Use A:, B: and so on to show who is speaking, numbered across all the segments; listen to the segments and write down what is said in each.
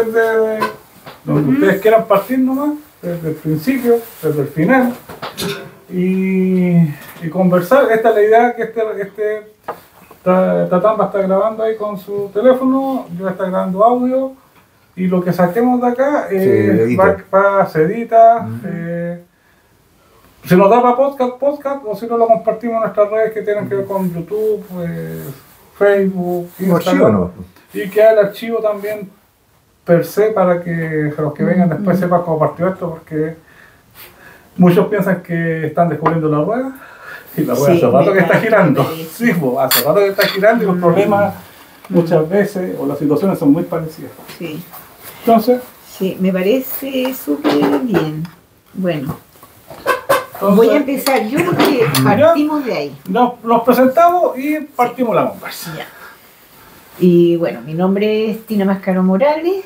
A: desde donde ustedes quieran partir nomás, desde el principio, desde el final, y conversar. Esta es la idea, que Tatán va a estar grabando ahí con su teléfono, yo voy a estar grabando audio, y lo que saquemos de acá se edita, si nos da para podcast, o si no lo compartimos en nuestras redes que tienen que ver con YouTube, Facebook, Instagram, y queda el archivo también per se para que los que vengan después sepan cómo partió esto, porque muchos piensan que están descubriendo la rueda. Y la rueda hace rato que está girando. Sí, hace rato que está girando y los problemas muchas veces, o las situaciones son muy parecidas.
B: Sí.
A: Entonces.
B: Sí, me parece súper bien. Bueno. Entonces, voy a empezar yo porque partimos de ahí.
A: Nos presentamos y partimos la conversa.
B: Ya. Y bueno, mi nombre es Tina Mascaro Morales.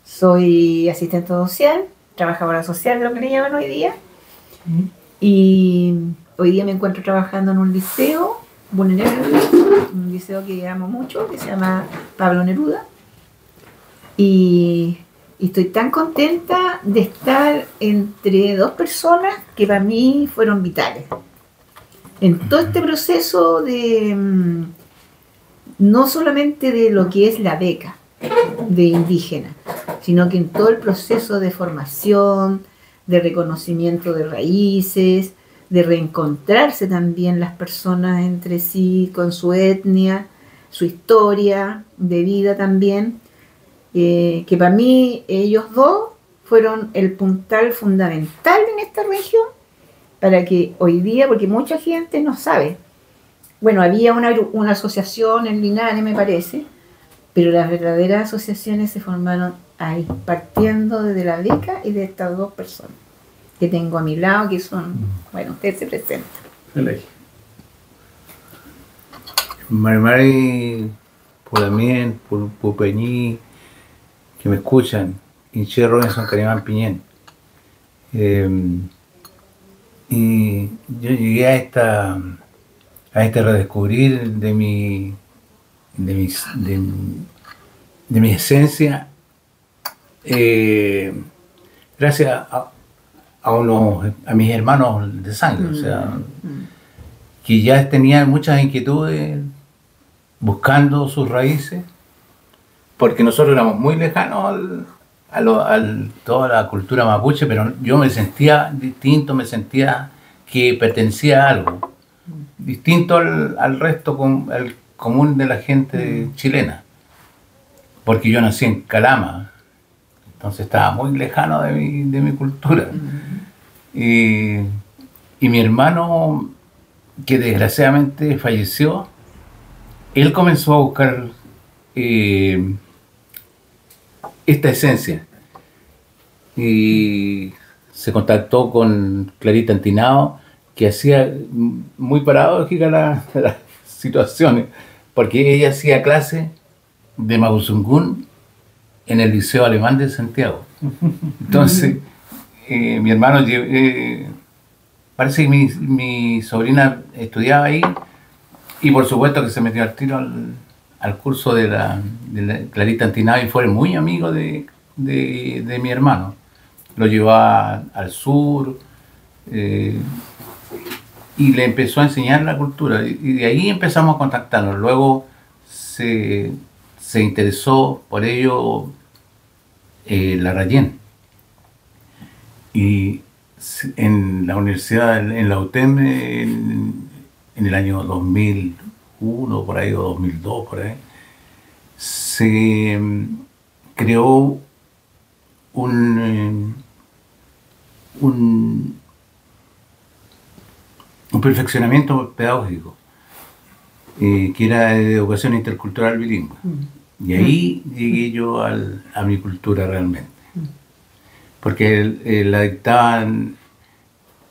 B: Soy asistente social, trabajadora social, lo que le llaman hoy día. Y hoy día me encuentro trabajando en un liceo vulnerable, un liceo que amo mucho, que se llama Pablo Neruda. Y estoy tan contenta de estar entre dos personas que para mí fueron vitales. En todo este proceso de, no solamente de lo que es la beca de indígena, sino que en todo el proceso de formación, de reconocimiento de raíces, de reencontrarse también las personas entre sí, con su etnia, su historia de vida también, que para mí ellos dos fueron el puntal fundamental en esta región, para que hoy día, porque mucha gente no sabe, bueno, había una asociación en Linares, me parece, pero las verdaderas asociaciones se formaron ahí, partiendo desde la beca y de estas dos personas que tengo a mi lado, que son, bueno, ustedes se presentan.
C: Mari, Pulamien, Pupeñí, que me escuchan, Inche Robinson, Carimán Piñén. Y yo llegué a este redescubrir de mi esencia, gracias a mis hermanos de sangre, o sea, que ya tenían muchas inquietudes buscando sus raíces, porque nosotros éramos muy lejanos a toda la cultura mapuche, pero yo me sentía distinto, me sentía que pertenecía a algo distinto al resto, al común de la gente chilena, porque yo nací en Calama, entonces estaba muy lejano de mi cultura. Y mi hermano, que desgraciadamente falleció, él comenzó a buscar esta esencia y se contactó con Clarita Antinao, que hacía muy paradójica las situaciones, porque ella hacía clase de Mapuzungún en el Liceo Alemán de Santiago. Entonces, mi hermano, parece que mi sobrina estudiaba ahí, y por supuesto que se metió al tiro al curso de la Clarita Antinao, y fue muy amigo de mi hermano. Lo llevó al sur, y le empezó a enseñar la cultura, y de ahí empezamos a contactarnos. Luego se interesó por ello la Rayén, y en la universidad, en la UTEM, en el año 2001, por ahí, o 2002, por ahí, se creó un perfeccionamiento pedagógico, que era de educación intercultural bilingüe. Y ahí llegué yo a mi cultura realmente. Porque la dictaban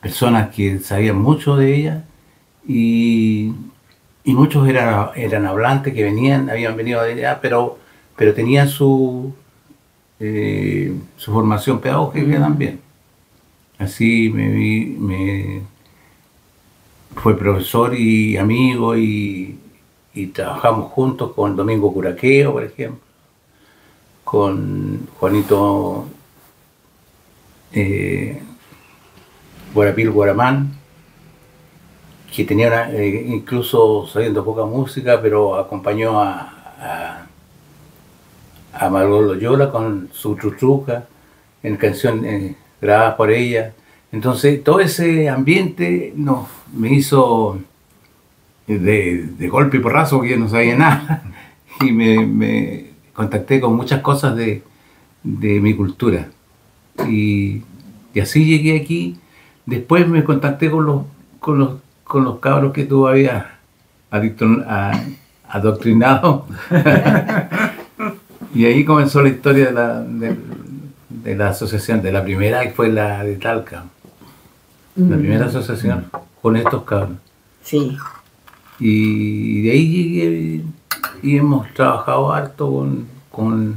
C: personas que sabían mucho de ella, y muchos eran hablantes que habían venido de allá, pero tenían su formación pedagógica también. Así me fue profesor y amigo, y trabajamos juntos con Domingo Curaqueo, por ejemplo, con Juanito Guarapil Guaramán, que tenía incluso sabiendo poca música, pero acompañó a Margot Loyola con su Chuchuca, en canción grabada por ella. Entonces todo ese ambiente me hizo de golpe y porrazo, porque yo no sabía nada, y me contacté con muchas cosas de mi cultura, y así llegué aquí. Después me contacté con los cabros que tú habías adoctrinado. Y ahí comenzó la historia de la asociación, de la primera, que fue la de Talca. La primera asociación con estos cabros.
B: Sí.
C: Y de ahí llegué y hemos trabajado harto con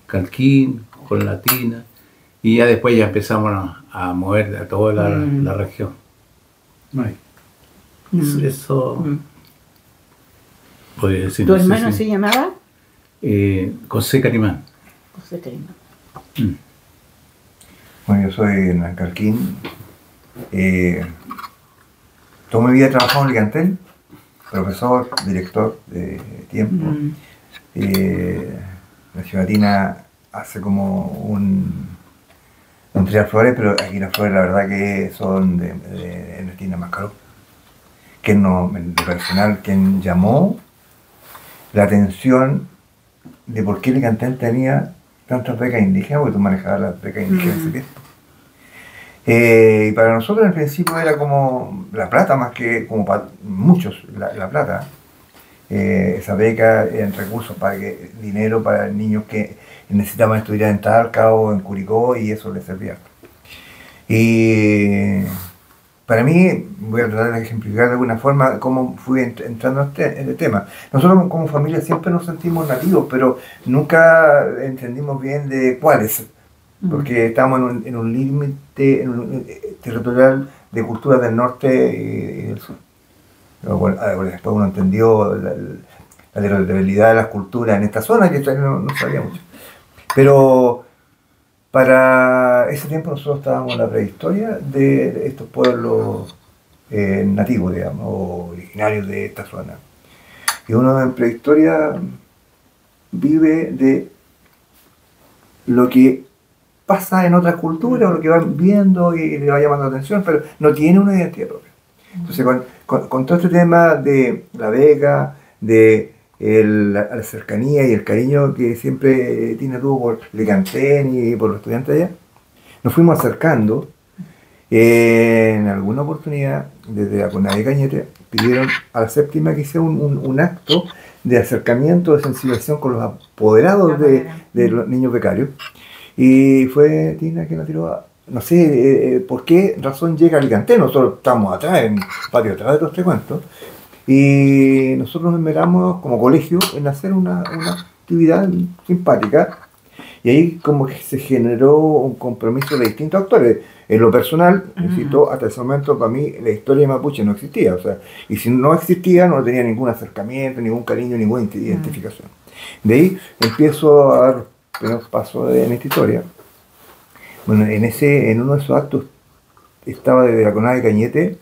C: Calquín, con Latina, y ya después ya empezamos a mover a toda la región. Eso podría decir.
B: ¿Tu hermano se llamaba?
C: José Carimán.
B: José Carimán.
D: Bueno, yo soy Hernán Calquín. Toda mi vida he trabajado en Ligantel, profesor, director de tiempo. La ciudadanía hace como un tirar flores, pero aquí las flores la verdad que son de Ernestina Mascaró, que de personal, quien llamó la atención de por qué Ligantel tenía tantas becas indígenas, porque tú manejabas las becas indígenas en ese tiempo. Y para nosotros en principio era como la plata, más que como para muchos la plata. Esa beca eran recursos dinero para niños que necesitaban estudiar en Talca o en Curicó, y eso les servía. Y para mí, voy a tratar de ejemplificar de alguna forma cómo fui entrando en el tema. Nosotros como familia siempre nos sentimos nativos, pero nunca entendimos bien de cuáles, porque estábamos en un límite territorial de culturas del norte y del sur. Pero bueno, después uno entendió la heredabilidad de las culturas en esta zona, que no sabía mucho. Pero para ese tiempo nosotros estábamos en la prehistoria de estos pueblos nativos, digamos, o originarios de esta zona. Y uno en prehistoria vive de lo que pasa en otras culturas, o lo que van viendo y le va llamando la atención, pero no tiene una identidad propia. Entonces, con todo este tema de la beca, de la cercanía y el cariño que siempre tuvo por Ligantel y por los estudiantes allá, nos fuimos acercando. En alguna oportunidad, desde la CONADE Cañete, pidieron a la séptima que hiciera un acto de acercamiento, de sensibilización con los apoderados de los niños becarios. Y fue Tina quien la tiró no sé por qué razón llega a Ligantel. Nosotros estamos atrás, en el patio atrás de los tres cuentos, y nosotros nos esmeramos como colegio en hacer una actividad simpática, y ahí como que se generó un compromiso de distintos actores. En lo personal, insisto, hasta ese momento para mí la historia de Mapuche no existía, o sea, y si no existía no tenía ningún acercamiento, ningún cariño, ninguna identificación. De ahí empiezo a dar primeros pasos en esta historia. Bueno, en uno de esos actos estaba desde la CONADE Cañete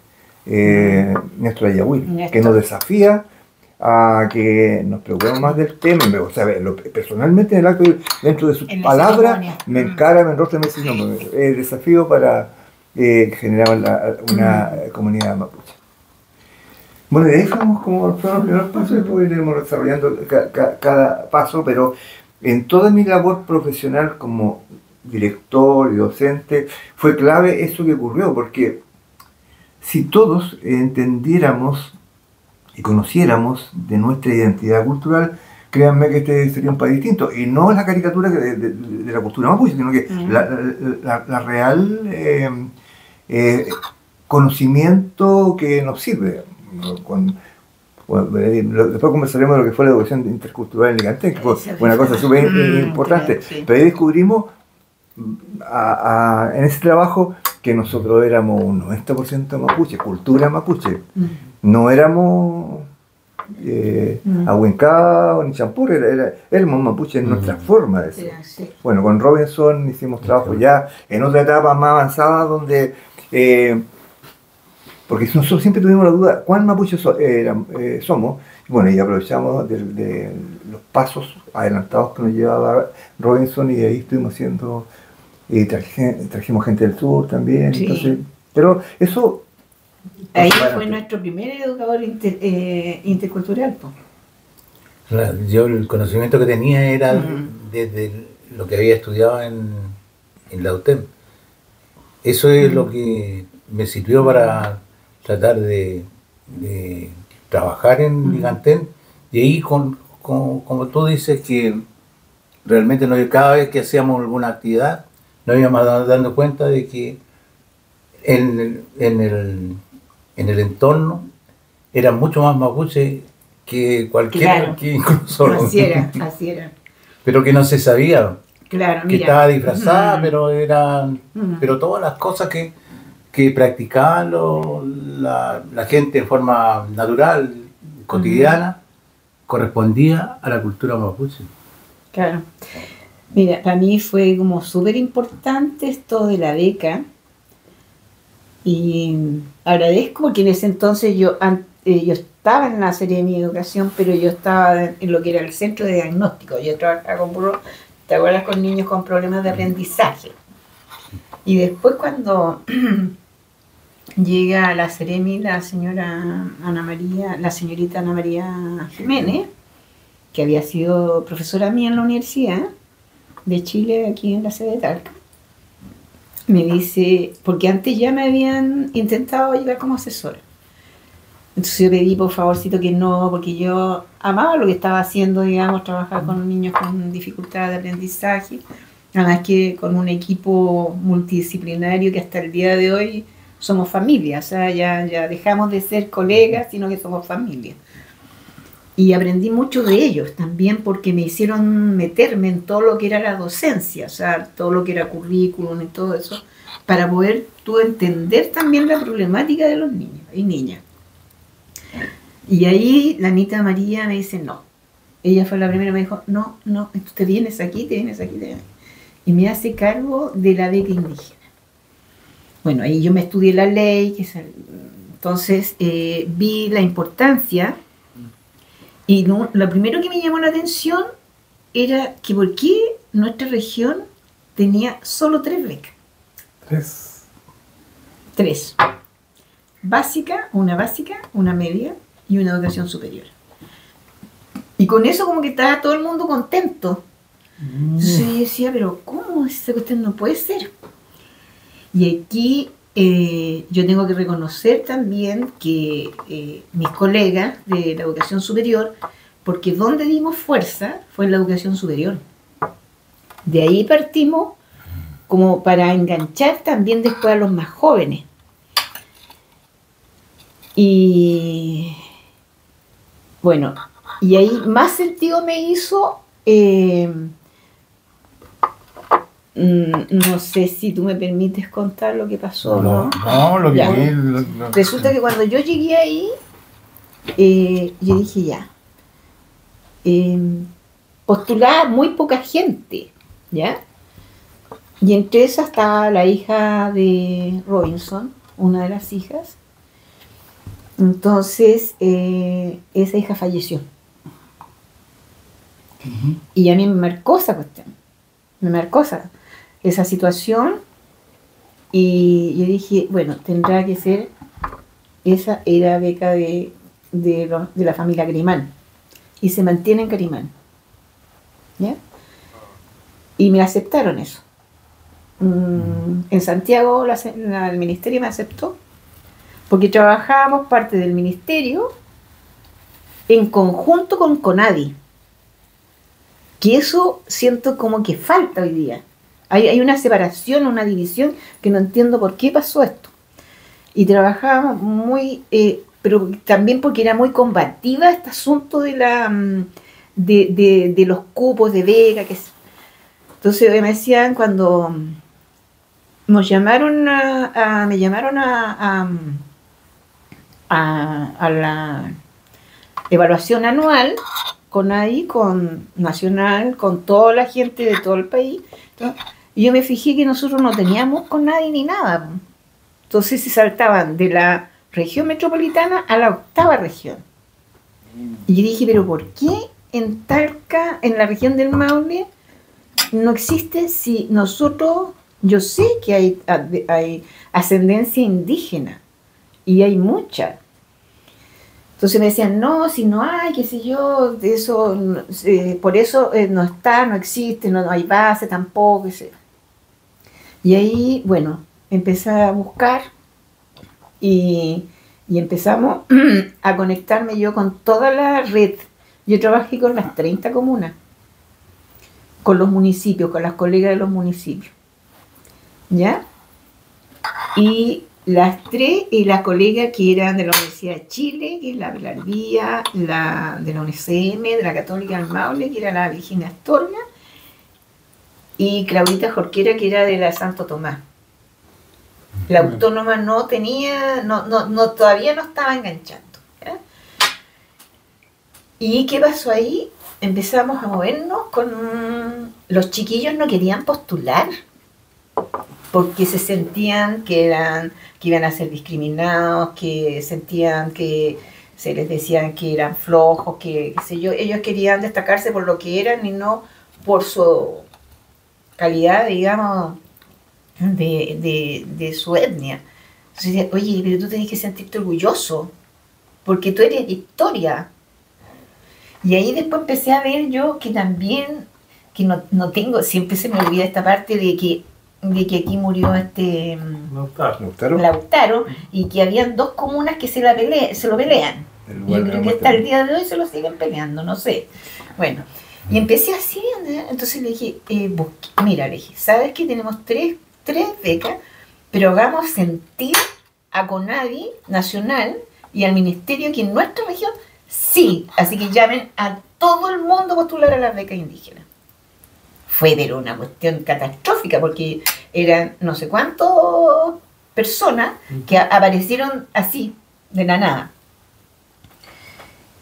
D: Néstor Ayahuil, que nos desafía a que nos preocupemos más del tema. O sea, personalmente en el acto, dentro de sus palabras, me encara, me enrostra y me dice, no, el desafío para generar una comunidad mapuche. Bueno, de ahí fueron los primeros pasos, y después iremos desarrollando cada paso, pero en toda mi labor profesional como director y docente fue clave eso que ocurrió, porque si todos entendiéramos y conociéramos de nuestra identidad cultural, créanme que este sería un país distinto, y no la caricatura de la cultura mapuche, sino que la real conocimiento que nos sirve. Después conversaremos de lo que fue la educación intercultural en Ligantel, que fue una cosa súper importante, pero ahí descubrimos en ese trabajo que nosotros éramos un 90% mapuche, cultura mapuche. No éramos Ahuencá o Nichampur, éramos mapuche en nuestra forma de ser.
B: Sí.
D: Bueno, con Robinson hicimos trabajo ya en otra etapa más avanzada donde, porque nosotros siempre tuvimos la duda, ¿cuán mapuches somos? Bueno, y aprovechamos de los pasos adelantados que nos llevaba Robinson y de ahí estuvimos haciendo, trajimos gente del sur también,
B: Sí.
D: entonces, pero eso...
B: Ahí fue nuestro primer educador intercultural. Po.
C: Yo el conocimiento que tenía era desde lo que había estudiado en la UTEM. Eso es lo que me sirvió para tratar de trabajar en Ligantén, y ahí como tú dices que realmente cada vez que hacíamos alguna actividad nos íbamos dando cuenta de que en el entorno eran mucho más mapuche que cualquiera,
B: Claro.
C: que incluso
B: Así era.
C: pero que no se sabía,
B: Claro,
C: que
B: mira.
C: estaba disfrazada, pero todas las cosas que practicaban la gente en forma natural, cotidiana, correspondía a la cultura mapuche.
B: Claro. Mira, para mí fue como súper importante esto de la beca y agradezco porque en ese entonces yo estaba en la Seremi de Educación, pero yo estaba en lo que era el centro de diagnóstico. Yo trabajaba ¿te acuerdas? Con niños con problemas de aprendizaje. Y después cuando llega a la Seremi la señorita Ana María Jiménez, que había sido profesora mía en la Universidad de Chile, aquí en la sede de Talca, me dice, porque antes ya me habían intentado llegar como asesora. Entonces yo pedí por favorcito que no, porque yo amaba lo que estaba haciendo, digamos, trabajar con niños con dificultad de aprendizaje, además que con un equipo multidisciplinario que hasta el día de hoy somos familia, o sea, ya dejamos de ser colegas, sino que somos familia. Y aprendí mucho de ellos también porque me hicieron meterme en todo lo que era la docencia, o sea, todo lo que era currículum y todo eso, para poder tú entender también la problemática de los niños y niñas. Y ahí la Anita María me dice no. Ella fue la primera y me dijo, no, tú te vienes aquí. Y me hace cargo de la beca indígena. Bueno, ahí yo me estudié la ley, entonces vi la importancia. Y lo primero que me llamó la atención era que por qué nuestra región tenía solo 3 becas. 3. Una básica, una media y una educación superior. Y con eso como que estaba todo el mundo contento. Entonces yo decía, pero ¿cómo esa cuestión no puede ser? Y aquí yo tengo que reconocer también que mis colegas de la educación superior, porque donde dimos fuerza fue en la educación superior. De ahí partimos como para enganchar también después a los más jóvenes. Y bueno, y ahí más sentido me hizo, no sé si tú me permites contar lo que pasó, ¿no?
C: No, lo que
B: Ya.
C: no.
B: Resulta que cuando yo llegué ahí, yo dije ya, postulaba muy poca gente, ¿ya? Y entre esas estaba la hija de Robinson, una de las hijas. Entonces, esa hija falleció. Y a mí me marcó esa cuestión, esa situación, y yo dije, bueno, tendrá que ser, esa era beca de la familia Carimán, y se mantiene en Carimán, ¿ya? Y me aceptaron eso. En Santiago el ministerio me aceptó, porque trabajábamos parte del ministerio en conjunto con CONADI, que eso siento como que falta hoy día. Hay una separación, una división, que no entiendo por qué pasó esto. Y trabajábamos muy, pero también porque era muy combativa este asunto de los cupos de beca. Entonces me decían, cuando me llamaron evaluación anual con ahí, con nacional, con toda la gente de todo el país. Entonces, y yo me fijé que nosotros no teníamos con nadie ni nada. Entonces se saltaban de la región metropolitana a la 8ª región. Y yo dije, pero ¿por qué en Talca, en la región del Maule, no existe si nosotros, yo sé que hay ascendencia indígena y hay mucha? Entonces me decían, no, si no hay, qué sé yo, de eso, por eso no está, no existe, no hay base tampoco, qué sé yo. Y ahí, bueno, empecé a buscar y empezamos a conectarme yo con toda la red. Yo trabajé con las 30 comunas, con los municipios, con las colegas de los municipios, ¿ya? Y las 3 y la colega que eran de la Universidad de Chile, que es la Pilar Díaz, la de la UNICEM, de la Católica del Maule, que era la Virginia Astorga, y Claudita Jorquera, que era de la Santo Tomás. La autónoma no tenía, todavía no estaba enganchando, ¿ya? ¿Y qué pasó ahí? Empezamos a movernos con... Los chiquillos no querían postular porque se sentían que iban a ser discriminados, que sentían que se les decían que eran flojos, que qué sé yo. Ellos querían destacarse por lo que eran y no por su calidad, digamos, de su etnia. Entonces decía, oye, pero tú tenés que sentirte orgulloso porque tú eres historia. Y ahí después empecé a ver yo que también, que no tengo, siempre se me olvida esta parte de que aquí murió Lautaro, y que habían 2 comunas que se lo pelean. Yo creo que hasta el día de hoy se lo siguen peleando, no sé. Bueno, y empecé así, entonces le dije, mira, le dije, ¿sabes que tenemos tres becas, pero hagamos sentir a CONADI nacional y al ministerio que en nuestra región sí, así que llamen a todo el mundo a postular a las becas indígenas? Fue pero una cuestión catastrófica porque eran no sé cuántas personas que aparecieron así, de la nada.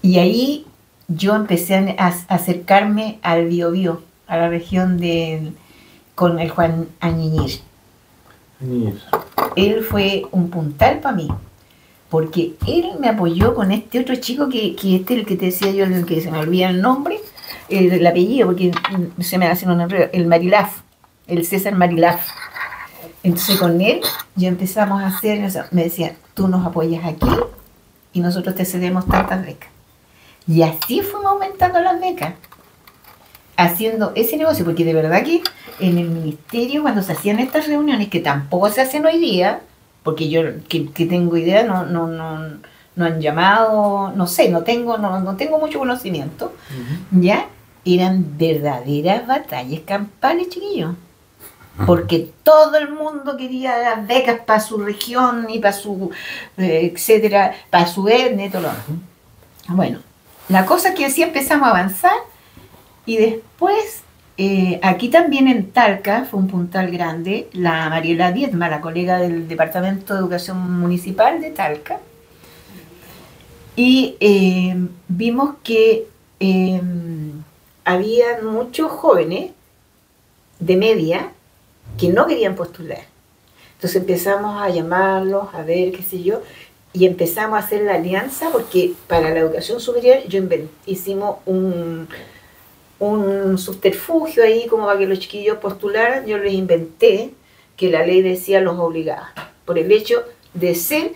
B: Y ahí yo empecé a acercarme al Biobío, a la región con el Juan Añiñir. Él fue un puntal para mí, porque él me apoyó con este otro chico que el que te decía yo, el que se me olvida el nombre, el apellido, porque se me hace un enredo, el César Marilaf. Entonces con él yo empezamos a hacer, me decía, tú nos apoyas aquí y nosotros te cedemos tantas becas. Y así fuimos aumentando las becas, haciendo ese negocio, porque de verdad que en el ministerio cuando se hacían estas reuniones, que tampoco se hacen hoy día, porque yo que tengo idea, no han llamado, no sé, no tengo mucho conocimiento, ¿ya? Eran verdaderas batallas campales, chiquillos. Porque todo el mundo quería las becas para su región y para su, etcétera, para su etnia y todo lo demás. Bueno, la cosa es que así empezamos a avanzar y después, aquí también en Talca, fue un puntal grande, la Mariela Diezma, la colega del Departamento de Educación Municipal de Talca, y vimos que había muchos jóvenes de media que no querían postular. Entonces empezamos a llamarlos, a ver, qué sé yo, y empezamos a hacer la alianza, porque para la educación superior hicimos un subterfugio ahí como para que los chiquillos postularan. Yo les inventé que la ley decía los obligaba, por el hecho de ser,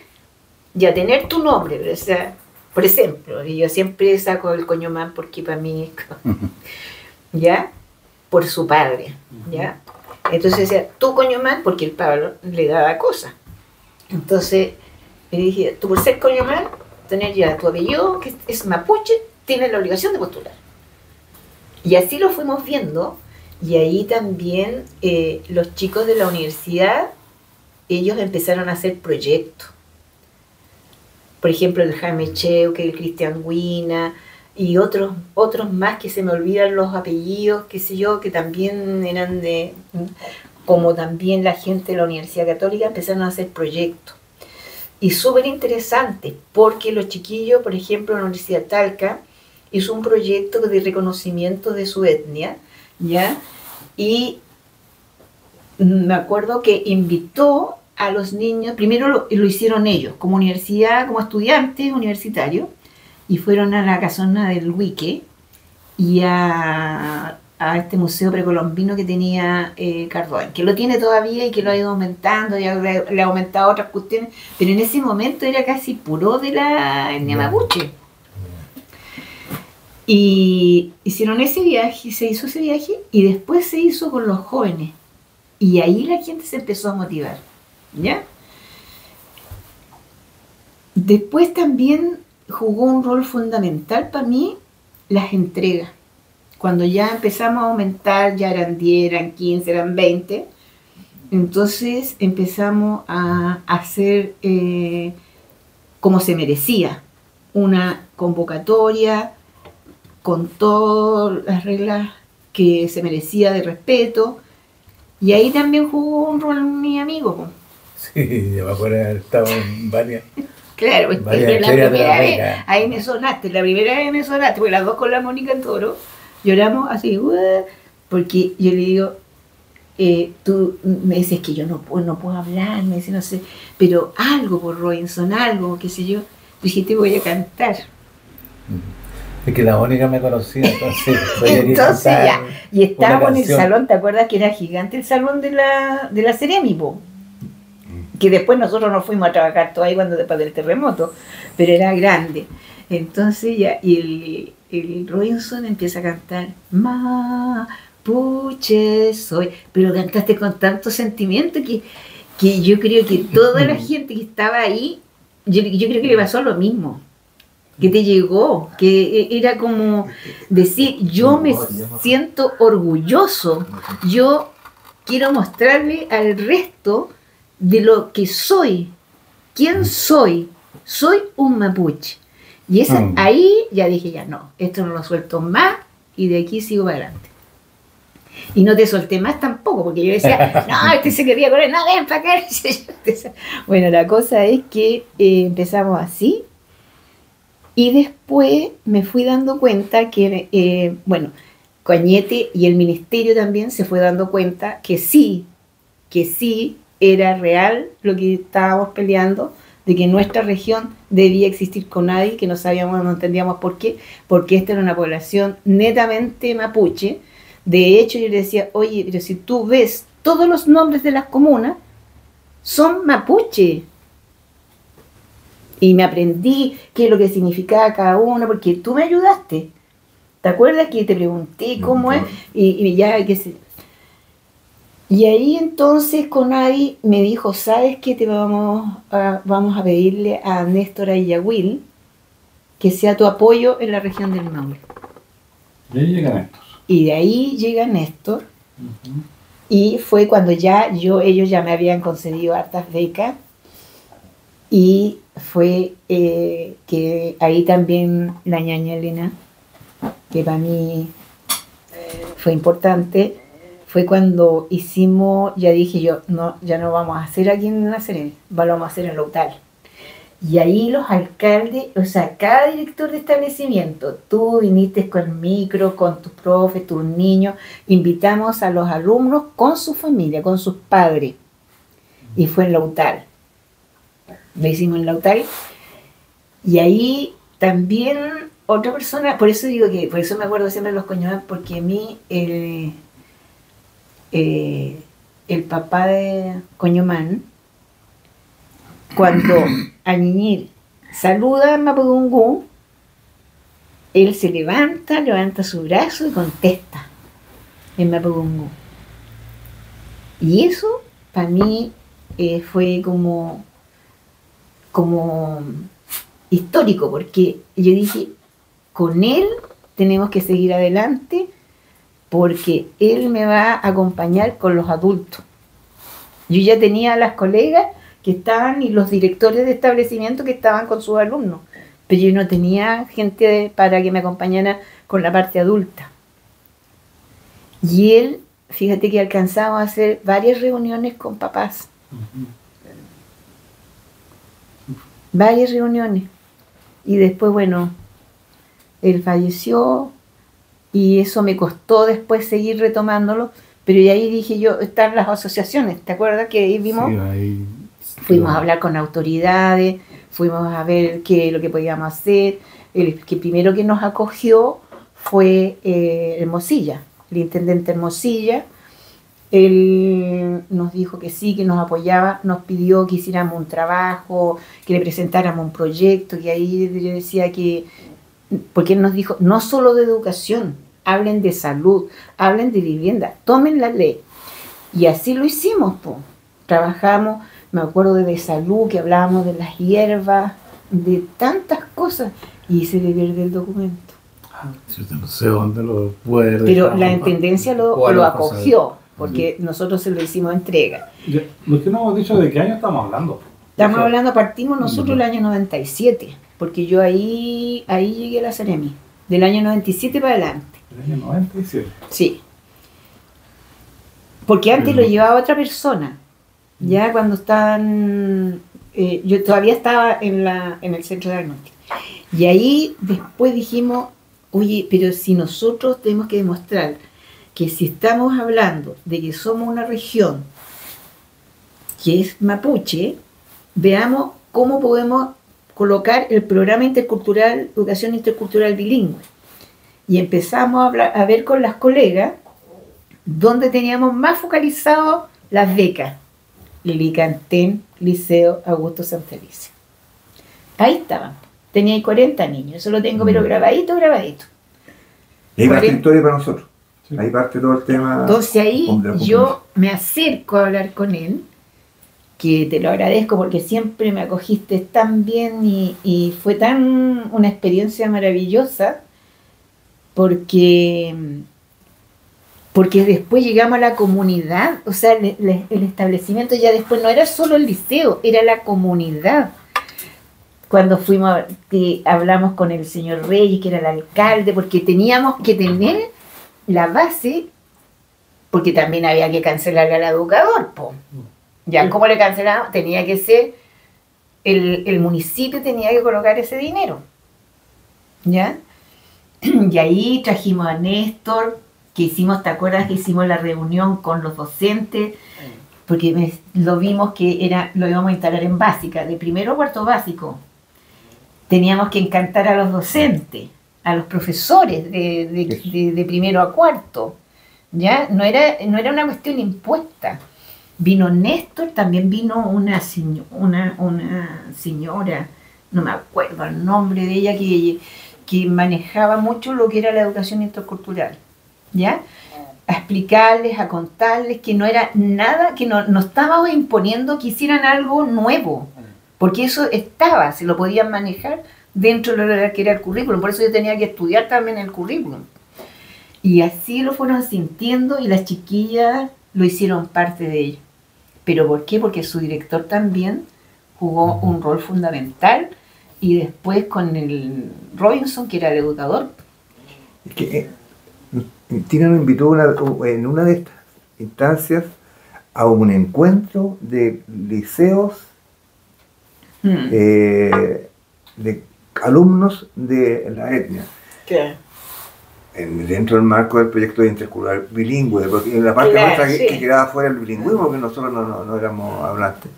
B: ya tener tu nombre, pero, o sea, por ejemplo, y yo siempre saco el Coñomán porque para mí es ¿ya? Por su padre, ¿ya? Entonces decía, tú Coñomán, porque el Pablo le daba cosas. Entonces le dije, tú por ser Coñomán, tener ya tu apellido, que es mapuche, tienes la obligación de postular. Y así lo fuimos viendo, y ahí también los chicos de la universidad, ellos empezaron a hacer proyectos. Por ejemplo, el Jaime Cheu, que el Cristian Huina, y otros más que se me olvidan los apellidos, qué sé yo, que también eran como también la gente de la Universidad Católica, empezaron a hacer proyectos. y súper interesante, porque los chiquillos, por ejemplo, la Universidad de Talca hizo un proyecto de reconocimiento de su etnia, ¿ya? Y me acuerdo que invitó a los niños, primero lo hicieron ellos, como universidad, como estudiantes universitarios, y fueron a la casona del Huique y a este museo precolombino que tenía Cardón, que lo tiene todavía y que lo ha ido aumentando, ya le ha aumentado otras cuestiones, pero en ese momento era casi puro de la etnia mapuche. Y hicieron ese viaje, se hizo ese viaje, y después se hizo con los jóvenes. Y ahí la gente se empezó a motivar, ¿ya? Después también jugó un rol fundamental para mí las entregas. Cuando ya empezamos a aumentar, ya eran 10, eran 15, eran 20, entonces empezamos a hacer como se merecía, una convocatoria con todas las reglas que se merecía de respeto, y ahí también jugó un rol mi amigo.
C: Sí, yo me acuerdo de haber estado en varias.
B: Claro,
C: Varias
B: la primera vez, ahí me sonaste, la primera vez me sonaste, porque las dos con la Mónica Toro, lloramos así, porque yo le digo, tú me dices que yo no puedo hablar, me dice, no sé, pero algo por Robinson, algo, qué sé yo, dije, te voy a cantar.
C: Es que la Mónica me conocía, entonces
B: entonces ya, y estábamos en el salón, ¿te acuerdas que era gigante el salón de la Ceremi, po? Que después nosotros nos fuimos a trabajar todo ahí después del terremoto, pero era grande. Entonces ya, y el Robinson empieza a cantar, Mapuche soy, pero cantaste con tanto sentimiento que yo creo que toda la gente que estaba ahí, yo creo que le pasó lo mismo, que te llegó, que era como decir, yo me siento orgulloso, yo quiero mostrarle al resto de lo que soy. ¿Quién soy? Soy un mapuche. Y ahí ya dije, ya no, esto no lo suelto más y de aquí sigo para adelante. Y no te solté más tampoco, porque yo decía, no, se quería correr, no, ven para acá. Bueno, la cosa es que empezamos así, y después me fui dando cuenta que, Cañete y el ministerio también se fue dando cuenta que sí era real lo que estábamos peleando, de que nuestra región debía existir con nadie, que no sabíamos, no entendíamos por qué, porque esta era una población netamente mapuche. De hecho, yo le decía, oye, pero si tú ves todos los nombres de las comunas, son mapuche. Y me aprendí qué es lo que significaba cada una, porque tú me ayudaste. ¿Te acuerdas que te pregunté cómo es? Y ya, qué sé. Y ahí entonces Conadi me dijo, ¿sabes qué? Vamos a pedirle a Néstor Ayahuil que sea tu apoyo en la región del Maule.
A: Y ahí llega Néstor.
B: Y de ahí llega Néstor. Y fue cuando ellos ya me habían concedido hartas becas. Y fue que ahí también la ñaña Elena, que para mí fue importante, fue cuando hicimos, ya dije yo, no, ya no vamos a hacer aquí en La Serena, lo vamos a hacer en Lautal. Y ahí los alcaldes, o sea, cada director de establecimiento, tú viniste con el micro, con tus profes, tus niños, invitamos a los alumnos con su familia, con sus padres. Y fue en Lautal. Lo hicimos en Lautal. Y ahí también otra persona, por eso me acuerdo siempre de los Coñomán, porque a mí el papá de Coñomán, cuando Añiñir saluda a Mapudungún, él se levanta su brazo y contesta en Mapudungún. Y eso para mí fue como histórico, porque yo dije, con él tenemos que seguir adelante, porque él me va a acompañar con los adultos. Yo ya tenía a las colegas que estaban y los directores de establecimiento que estaban con sus alumnos, pero yo no tenía gente para que me acompañara con la parte adulta. Y él, fíjate que alcanzamos a hacer varias reuniones con papás. varias reuniones. Y después, bueno, él falleció y eso me costó después seguir retomándolo, pero y ahí dije yo, están las asociaciones, ¿te acuerdas que ahí vimos?
A: Sí, ahí,
B: fuimos
A: claro.
B: a hablar con autoridades, fuimos a ver qué lo que podíamos hacer. El que primero que nos acogió fue Hermosilla, el intendente Hermosilla. Él nos dijo que sí, que nos apoyaba, nos pidió que hiciéramos un trabajo, que le presentáramos un proyecto, que ahí yo decía que, porque él nos dijo, no solo de educación, hablen de salud, hablen de vivienda, tomen la ley. Y así lo hicimos, pues. Trabajamos, me acuerdo de salud, que hablábamos de las hierbas, de tantas cosas, y se le pierde el documento.
A: Yo no sé dónde lo puede dejar.
B: Pero la intendencia lo acogió, porque nosotros se lo hicimos entrega.
A: Lo que no hemos dicho de qué año estamos hablando.
B: Estamos hablando, partimos nosotros el año 97, porque yo ahí llegué a la Ceremi, del año 97 para adelante.
A: El año 97.
B: Sí. Porque antes lo llevaba otra persona. Ya cuando estaban... yo todavía estaba en el centro de diagnóstico. Y ahí después dijimos, oye, pero si nosotros tenemos que demostrar que si estamos hablando de que somos una región que es mapuche, veamos cómo podemos colocar el programa intercultural, educación intercultural bilingüe. Y empezamos a ver con las colegas donde teníamos más focalizado las becas. Licantén, Liceo Augusto Santelice. Ahí estaban. Tenía 40 niños. Eso lo tengo, pero grabadito.
D: Y ahí parte la historia para nosotros. Sí. Ahí parte todo el tema.
B: Entonces ahí yo me acerco a hablar con él, que te lo agradezco porque siempre me acogiste tan bien y fue tan una experiencia maravillosa porque después llegamos a la comunidad, o sea, el establecimiento ya después no era solo el liceo, era la comunidad. Cuando fuimos, hablamos con el señor Reyes, que era el alcalde, porque teníamos que tener la base, porque también había que cancelarle al educador, po. Ya, ¿cómo le cancelamos? Tenía que ser, el municipio tenía que colocar ese dinero, ¿ya? Y ahí trajimos a Néstor, que hicimos, ¿te acuerdas que hicimos la reunión con los docentes? Porque lo vimos que lo íbamos a instalar en básica, de primero a cuarto básico. Teníamos que encantar a los docentes, a los profesores de primero a cuarto, ¿ya? No era una cuestión impuesta. Vino Néstor, también vino una señora, no me acuerdo el nombre de ella, que manejaba mucho lo que era la educación intercultural, ¿ya? A explicarles, a contarles que no era nada, que no estábamos imponiendo que hicieran algo nuevo, porque eso estaba, se lo podían manejar dentro de lo que era el currículum, por eso yo tenía que estudiar también el currículum. Y así lo fueron sintiendo y las chiquillas lo hicieron parte de ello. ¿Pero por qué? Porque su director también jugó un rol fundamental y después con el Robinson, que era el educador.
D: Es que Tina nos invitó en una de estas instancias a un encuentro de liceos, de alumnos de la etnia.
B: ¿Qué?
D: Dentro del marco del proyecto de intercultural bilingüe, porque en la parte nuestra que quedaba fuera el bilingüismo, porque nosotros no éramos hablantes.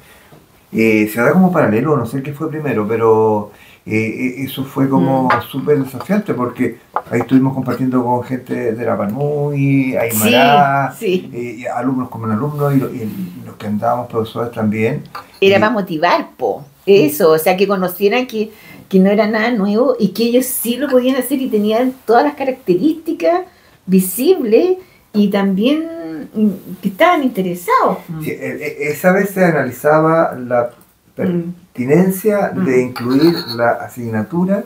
D: Se da como paralelo, no sé qué fue primero, pero eso fue como súper desafiante, porque ahí estuvimos compartiendo con gente de Rapa Nui, Aymara, alumnos como alumnos, y los que andábamos profesores también.
B: Era para motivar, eso, o sea, que conocieran que no era nada nuevo y que ellos sí lo podían hacer y tenían todas las características visibles y también que estaban interesados.
D: Sí, esa vez se analizaba la pertinencia de incluir la asignatura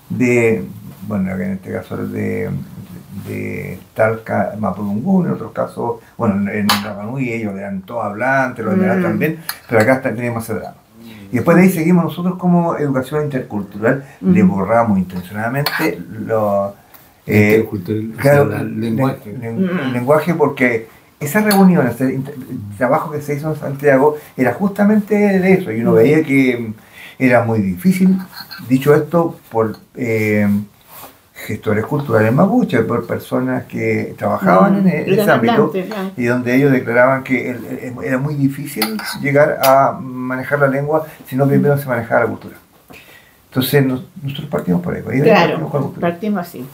D: de, bueno, en este caso de Talca, Mapudungún, en otros casos, bueno, en Rapa Nui ellos eran todos hablantes, los demás también, pero acá teníamos ese drama. Y después de ahí seguimos nosotros como educación intercultural, le borramos intencionadamente el lenguaje, porque esas reuniones, el trabajo que se hizo en Santiago era justamente de eso, y uno veía que era muy difícil, dicho esto, por gestores culturales mapuches, por personas que trabajaban en ese ámbito y donde ellos declaraban que era muy difícil llegar a manejar la lengua si no primero se manejaba la cultura. Entonces nosotros partimos por ahí.
B: Claro, partimos así.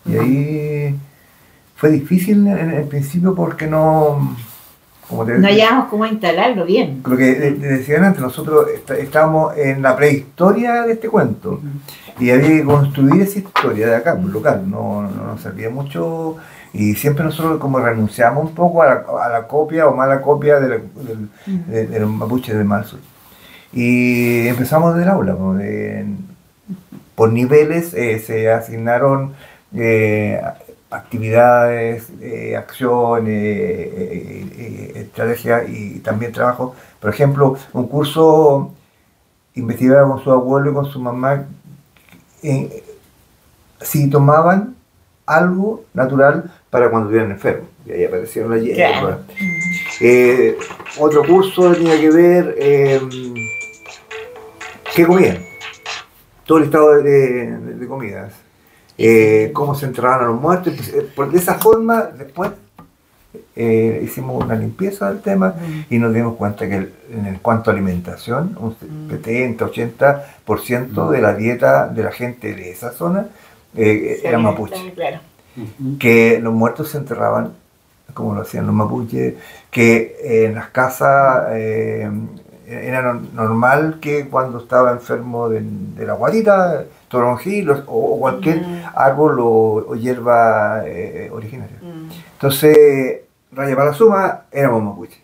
D: Y ahí fue difícil en el principio porque no
B: hallábamos cómo instalarlo bien.
D: Lo que decían antes, nosotros estábamos en la prehistoria de este cuento y había que construir esa historia de acá, local, no nos servía mucho y siempre nosotros como renunciamos un poco a la copia o mala copia de los mapuches del Mar Sur. Y empezamos desde el aula, por niveles se asignaron actividades, acciones, estrategias y también trabajo. Por ejemplo, un curso investigaba con su abuelo y con su mamá si tomaban algo natural para cuando estuvieran enfermos. Y ahí aparecieron las hierbas. Otro curso tenía que ver qué comían. Todo el listado de comidas. Cómo se enterraban a los muertos. De esa forma, después hicimos una limpieza del tema y nos dimos cuenta que en cuanto a alimentación, un 70-80% de la dieta de la gente de esa zona era mapuche.
B: Claro.
D: Que los muertos se enterraban, como lo hacían los mapuches, que en las casas era normal que cuando estaba enfermo de la guatita, toronjil o cualquier árbol o hierba originaria. Entonces, raya para la suma, éramos mapuches.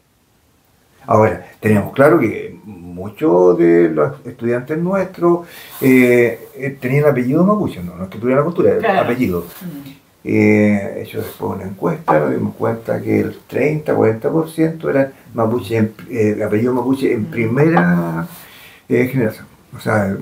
D: Ahora, teníamos claro que muchos de los estudiantes nuestros tenían apellido mapuche, no es que tuvieran la cultura, claro. Apellido. Hecho después una encuesta, nos dimos cuenta que el 30-40% eran mapuche, apellido mapuche en primera generación, o sea,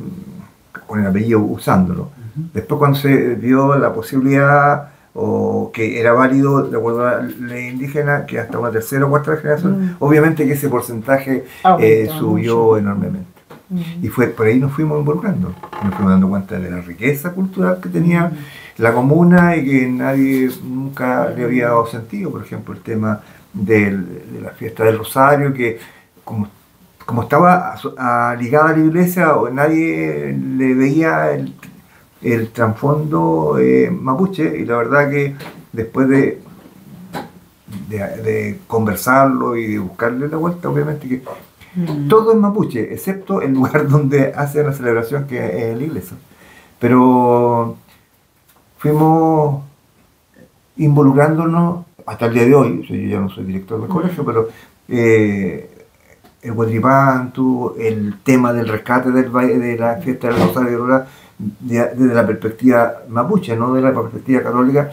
D: con el apellido usándolo. Después cuando se vio la posibilidad o que era válido de acuerdo a la ley indígena, que hasta una tercera o cuarta generación, obviamente que ese porcentaje subió enormemente. Y fue por ahí nos fuimos involucrando, nos fuimos dando cuenta de la riqueza cultural que tenía la comuna y que nadie nunca le había dado sentido. Por ejemplo, el tema de la fiesta del Rosario, que como estaba ligada a la iglesia, nadie le veía el trasfondo mapuche, y la verdad que después de conversarlo y de buscarle la vuelta, obviamente que todo es mapuche, excepto el lugar donde hacen la celebración, que es la iglesia. Pero fuimos involucrándonos hasta el día de hoy. Yo ya no soy director del colegio, pero el Huatripantu, el tema del rescate de la fiesta del Rosario de Aurora, desde la perspectiva mapuche, no de la perspectiva católica,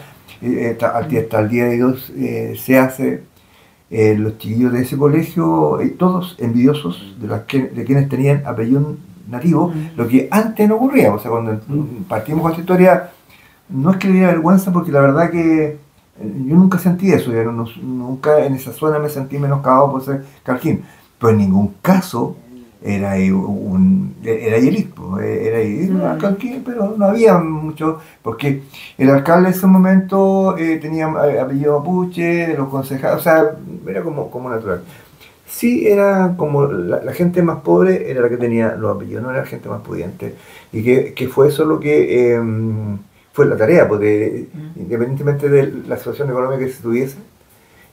D: hasta el día de hoy se hace. Los chiquillos de ese colegio, todos envidiosos de quienes tenían apellido nativo, lo que antes no ocurría. O sea, cuando partimos con esta historia, no es que le diera vergüenza, porque la verdad que yo nunca sentí eso, nunca en esa zona me sentí menoscabado por ser carquín, pero en ningún caso era yelispo, era carquín, pero no había mucho, porque el alcalde en ese momento tenía apellido mapuche, los concejales, o sea, era como natural. Sí, era como la gente más pobre era la que tenía los apellidos, no era la gente más pudiente, y que fue eso lo que fue la tarea, porque independientemente de la situación económica que se tuviese,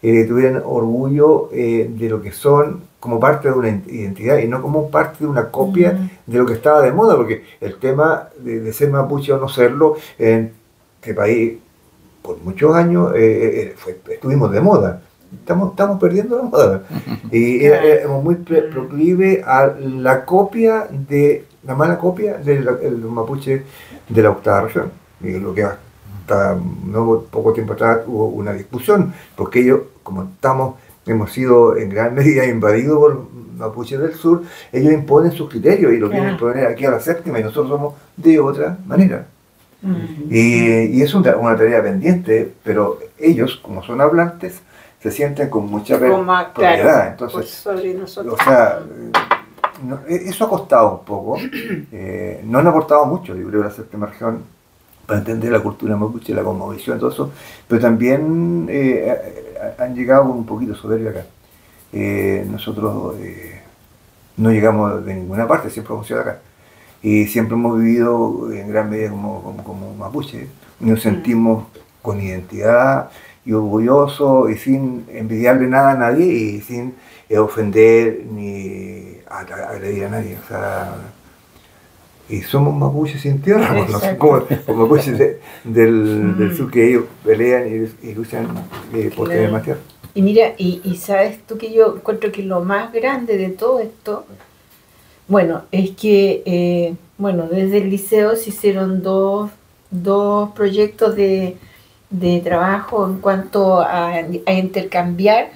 D: tuvieran orgullo de lo que son como parte de una identidad y no como parte de una copia de lo que estaba de moda, porque el tema de ser mapuche o no serlo en este país por muchos años estuvimos de moda. Estamos perdiendo la moda y éramos muy proclive a la mala copia de los mapuches de la octava región, y lo que hasta poco tiempo atrás hubo una discusión, porque ellos, como hemos sido en gran medida invadidos por mapuches del sur, ellos imponen sus criterios y lo quieren imponer aquí a la séptima, y nosotros somos de otra manera. Y es una tarea pendiente, pero ellos, como son hablantes, se sienten con mucha propiedad. Entonces,
B: sobre nosotros.
D: O sea, eso ha costado un poco, no han aportado mucho, yo creo, la séptima región, para entender la cultura mapuche, la cosmovisión, todo eso, pero también han llegado con un poquito de soberbia acá. Nosotros no llegamos de ninguna parte, siempre hemos sido acá. Y siempre hemos vivido en gran medida como mapuche. Nos sentimos con identidad y orgullosos y sin envidiarle nada a nadie y sin ofender ni agredir a nadie. O sea, y somos mapuches sin tierra, no sé cómo, los mapuches del sur que ellos pelean y luchan por tener más tierra.
B: Y mira, y sabes tú que yo encuentro que lo más grande de todo esto, bueno, es que desde el liceo se hicieron dos proyectos de trabajo en cuanto a intercambiar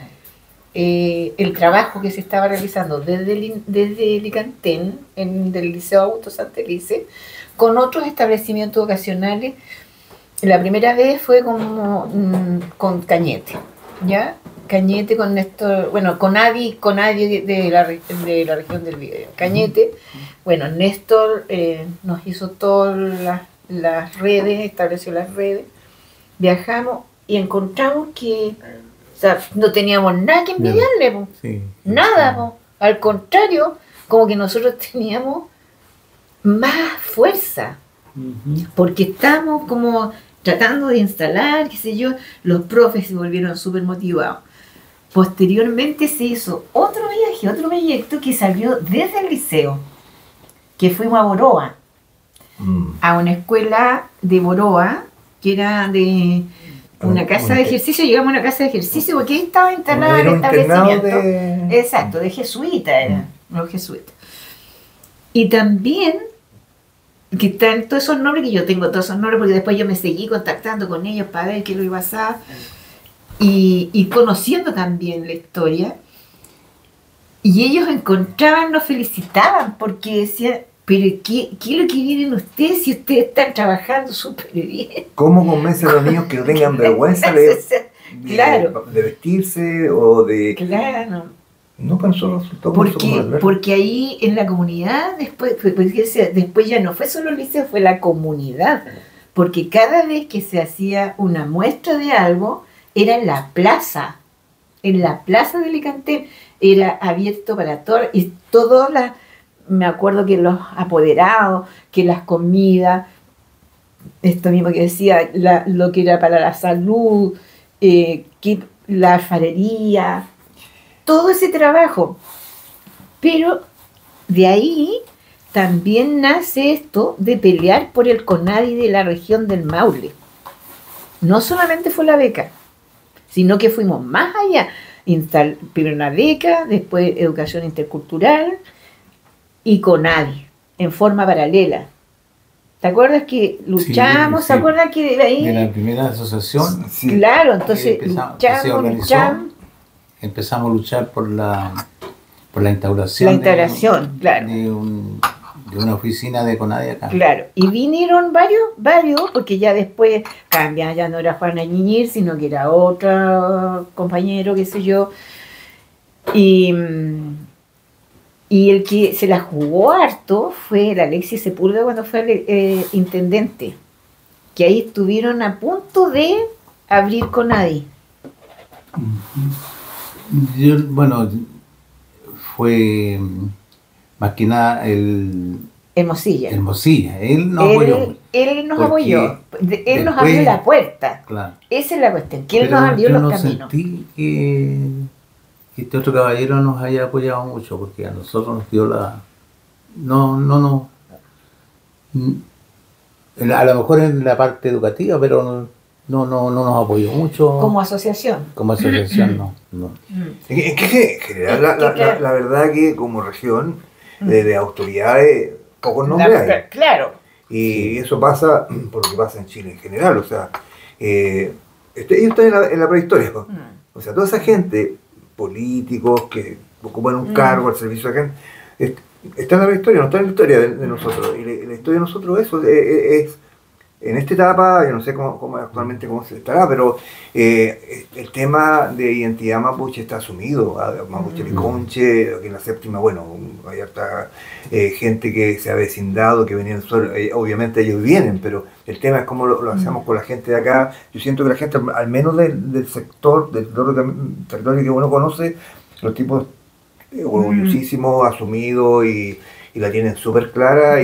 B: el trabajo que se estaba realizando desde Licantén, del Liceo Augusto Santelice, con otros establecimientos educacionales. La primera vez fue con Cañete, ¿ya? Cañete con Néstor, bueno, con Adi de la región del Biobío. Cañete, bueno, Néstor nos hizo todas las redes, estableció las redes, viajamos y encontramos que, o sea, no teníamos nada que envidiarle, po.
C: Sí,
B: Nada, po. Al contrario, como que nosotros teníamos más fuerza, porque estábamos como tratando de instalar, qué sé yo, los profes se volvieron súper motivados. Posteriormente se hizo otro viaje, otro proyecto que salió desde el liceo, que fuimos a Boroa, a una escuela de Boroa, que era de una casa de ejercicio. Llegamos a una casa de ejercicio porque ahí estaba instalado el establecimiento. Exacto, de jesuita eran, los jesuitas. Y también, que están todos esos nombres, que yo tengo todos esos nombres, porque después yo me seguí contactando con ellos para ver qué lo iba a pasar. Y conociendo también la historia, y ellos encontraban, nos felicitaban, porque decían, pero ¿qué es lo que vienen ustedes si ustedes están trabajando súper bien?
D: ¿Cómo convencen a los niños que no tengan vergüenza
B: claro,
D: de vestirse o de...
B: Claro.
D: No, para nosotros resultó
B: porque ahí en la comunidad, después ya no fue solo el liceo, fue la comunidad, porque cada vez que se hacía una muestra de algo, era en la plaza de Licantén, era abierto para todos, y me acuerdo que los apoderados, que las comidas, esto mismo que decía, lo que era para la salud, que la alfarería, todo ese trabajo. Pero de ahí también nace esto de pelear por el CONADI de la región del Maule. No solamente fue la beca, sino que fuimos más allá. Primero una beca, después educación intercultural y CONADI, en forma paralela. ¿Te acuerdas que luchamos?
C: Sí.
B: ¿Te acuerdas que de ahí?
C: De la primera asociación.
D: Sí.
B: Claro, entonces
C: luchamos. Empezamos a luchar por la instauración.
B: Claro.
C: De una oficina de CONADI acá.
B: Claro, y vinieron varios, porque ya después cambian, ya no era Juana Ñiñir, sino que era otro compañero, qué sé yo. Y el que se la jugó harto fue el Alexis Sepúlveda cuando fue intendente, que ahí estuvieron a punto de abrir CONADI.
C: Fue más que nada el
B: Hermosilla.
C: Él nos apoyó.
B: Él nos apoyó. Él nos abrió la puerta.
C: Claro.
B: Esa es la cuestión, que él nos abrió los caminos.
C: Sentí que este otro caballero nos haya apoyado mucho, porque a nosotros nos dio la... a lo mejor en la parte educativa, pero no nos apoyó mucho.
B: Como asociación.
C: Como asociación, no.
D: En general, la verdad que como región, de autoridades, pocos nombres hay.
B: Claro.
D: Y eso pasa por lo que pasa en Chile en general. O sea, ellos están en la prehistoria. O sea, toda esa gente, políticos que ocupan un cargo al servicio de la gente, está en la prehistoria, no está en la historia de nosotros. Y la historia de nosotros es en esta etapa, yo no sé cómo actualmente cómo se estará, pero el tema de identidad mapuche está asumido. Mapuche Liconche, aquí en la séptima, bueno, hay harta gente que se ha vecindado, que venía del sur, obviamente ellos vienen, pero el tema es cómo lo hacemos con la gente de acá. Yo siento que la gente, al menos del sector, del territorio que uno conoce, los tipos orgullosísimos, asumidos y la tienen súper clara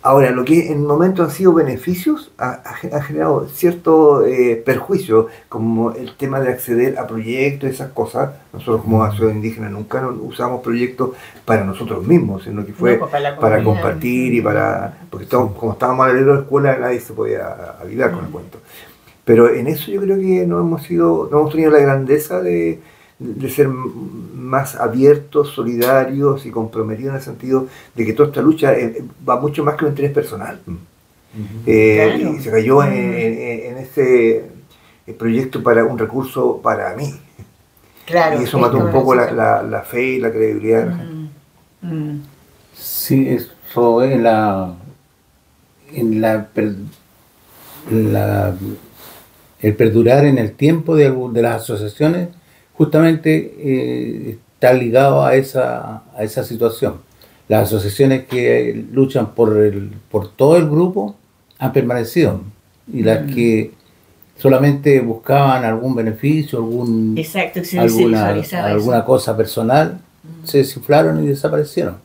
D: ahora, lo que en el momento han sido beneficios ha generado cierto perjuicio, como el tema de acceder a proyectos, esas cosas. Nosotros como asociación indígena nunca usamos proyectos para nosotros mismos, sino que fue para compartir y porque como estábamos al lado de la escuela, nadie se podía ayudar con el cuento. Pero en eso yo creo que no hemos tenido la grandeza de ser más abiertos, solidarios y comprometidos en el sentido de que toda esta lucha va mucho más que un interés personal. Claro. Y se cayó en ese proyecto para un recurso para mí. Claro, y eso mató un poco la fe y la credibilidad de la gente.
C: Sí, eso es el perdurar en el tiempo de las asociaciones. Justamente está ligado a esa situación. Las asociaciones que luchan por todo el grupo han permanecido, y las que solamente buscaban algún beneficio, alguna cosa personal, se desinflaron y desaparecieron.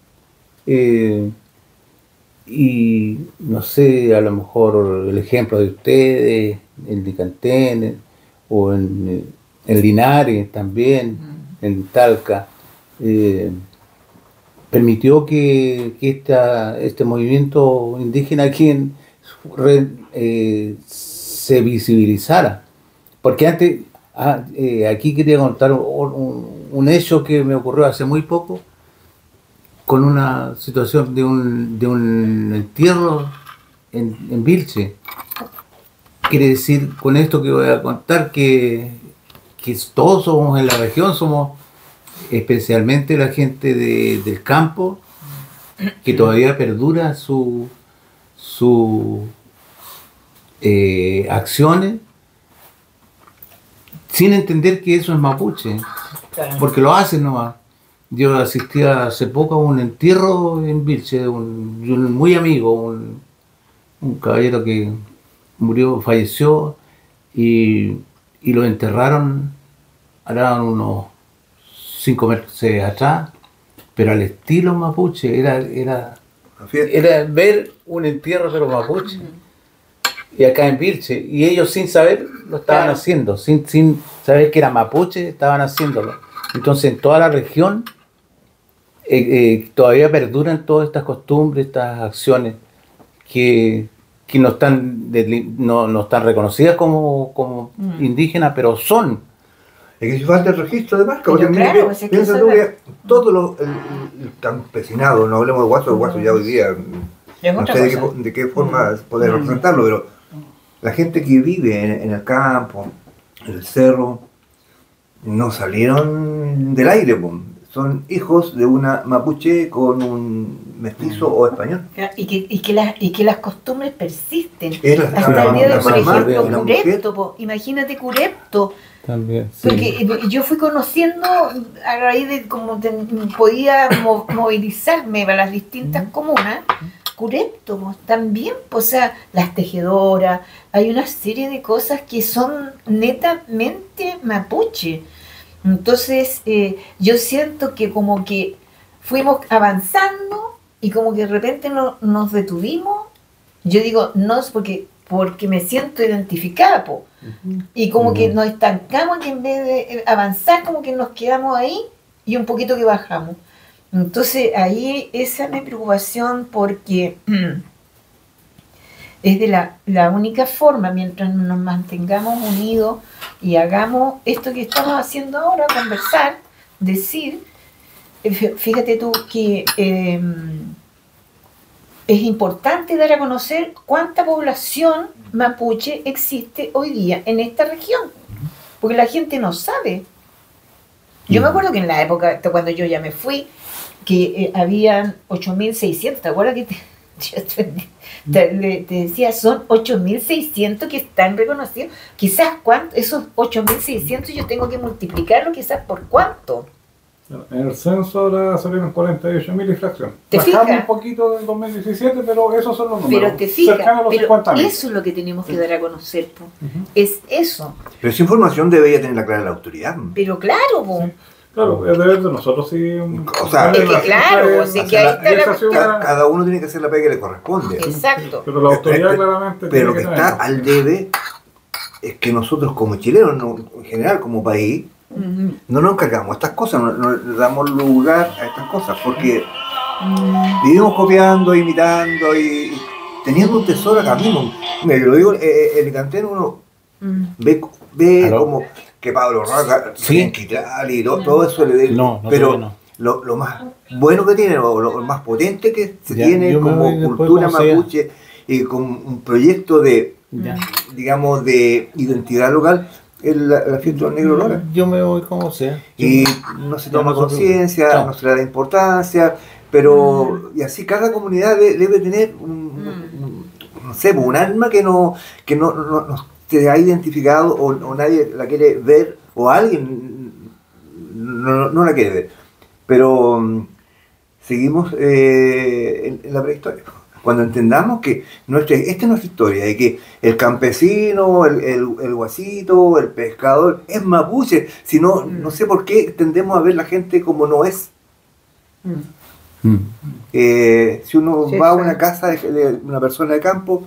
C: Y no sé, a lo mejor el ejemplo de ustedes, en Licantén o en Linares también, en Talca, permitió que este movimiento indígena aquí se visibilizara. Porque antes, aquí quería contar un hecho que me ocurrió hace muy poco, con una situación de un entierro en Vilche. Quiere decir, con esto que voy a contar, que todos somos en la región, somos especialmente la gente del campo, que todavía perdura sus acciones, sin entender que eso es mapuche, porque lo hacen nomás. Yo asistí hace poco a un entierro en Vilche de un muy amigo, un caballero que falleció, y lo enterraron, harán unos 5 meses atrás, pero al estilo mapuche. Era ver un entierro de los mapuches, y acá en Vilche, y ellos sin saber lo estaban haciendo, sin saber que era mapuche, estaban haciéndolo. Entonces en toda la región todavía perduran todas estas costumbres, estas acciones que no están reconocidas como indígenas, pero son.
D: Es que falta el registro de marca. Piensa tú que todo el campesinado, no hablemos de Guaso ya hoy día, no sé de qué forma poder representarlo, pero la gente que vive en el campo, en el cerro, no salieron del aire, son hijos de una mapuche con un mestizo o español.
B: Y que las costumbres persisten. Hasta el día de, por ejemplo, Curepto, imagínate Curepto.
C: También, sí.
B: Porque yo fui conociendo a raíz de cómo podía movilizarme para las distintas comunas. Curepto también, o sea, las tejedoras, hay una serie de cosas que son netamente mapuche. Entonces yo siento que como que fuimos avanzando y como que de repente nos detuvimos. Yo digo, no es porque me siento identificada, y como que nos estancamos, que en vez de avanzar como que nos quedamos ahí y un poquito que bajamos. Entonces ahí esa es mi preocupación, porque es de la única forma, mientras nos mantengamos unidos y hagamos esto que estamos haciendo ahora, conversar, decir. Fíjate tú que es importante dar a conocer cuánta población mapuche existe hoy día en esta región, porque la gente no sabe. Yo me acuerdo que en la época, cuando yo ya me fui, que habían 8.600, ¿te acuerdas que Yo te decía, son 8.600 que están reconocidos. Quizás esos 8.600 yo tengo que multiplicarlo quizás por cuánto.
A: En el censo ahora salieron 48.000 y fracción.
B: ¿Te
A: Bajamos
B: fijas?
A: un poquito del 2017, pero esos son los números.
B: Pero te fijas,
A: cercanos a los
B: pero
A: 50.000.
B: eso es lo que tenemos que dar a conocer, po. Es eso.
D: Pero esa información debería tener la clara la autoridad.
B: Pero claro, po.
A: Sí. Claro, es deber de nosotros, sí.
D: O sea,
B: es que claro, pues, es que ahí está la cuestión.
D: Cada uno tiene que hacer la pega que le corresponde.
B: Exacto.
A: Pero la autoridad claramente.
D: Pero lo
A: tiene
D: que está
A: tenerlo.
D: al debe es que nosotros como chilenos, en general como país, no nos encargamos de estas cosas, no le damos lugar a estas cosas, porque vivimos copiando, imitando y teniendo un tesoro acá mismo. Mira, yo lo digo, el Licantén uno ve
C: ¿Aló?
D: como que Pablo Raga,
C: Sí.
D: en Quitlali y todo eso le dé.
C: No,
D: pero
C: todavía
D: lo más bueno que tiene, o lo más potente que se
C: Ya,
D: tiene
C: yo me
D: como
C: voy después,
D: cultura
C: como sea.
D: mapuche y con un proyecto de,
C: Ya.
D: digamos, de identidad local, es la fiesta del negro Lora.
C: Yo me voy como sea.
D: Y no se toma conciencia,
C: Chao.
D: no se le da importancia, pero y así cada comunidad debe tener no sé, un alma que no se ha identificado o nadie la quiere ver o alguien no la quiere ver. Pero seguimos en la prehistoria. Cuando entendamos que esta es nuestra historia y que el campesino, el guasito, el pescador es mapuche, si no, no sé por qué tendemos a ver la gente como no es. Si uno
B: Sí,
D: va a
B: sí.
D: una casa de una persona de campo,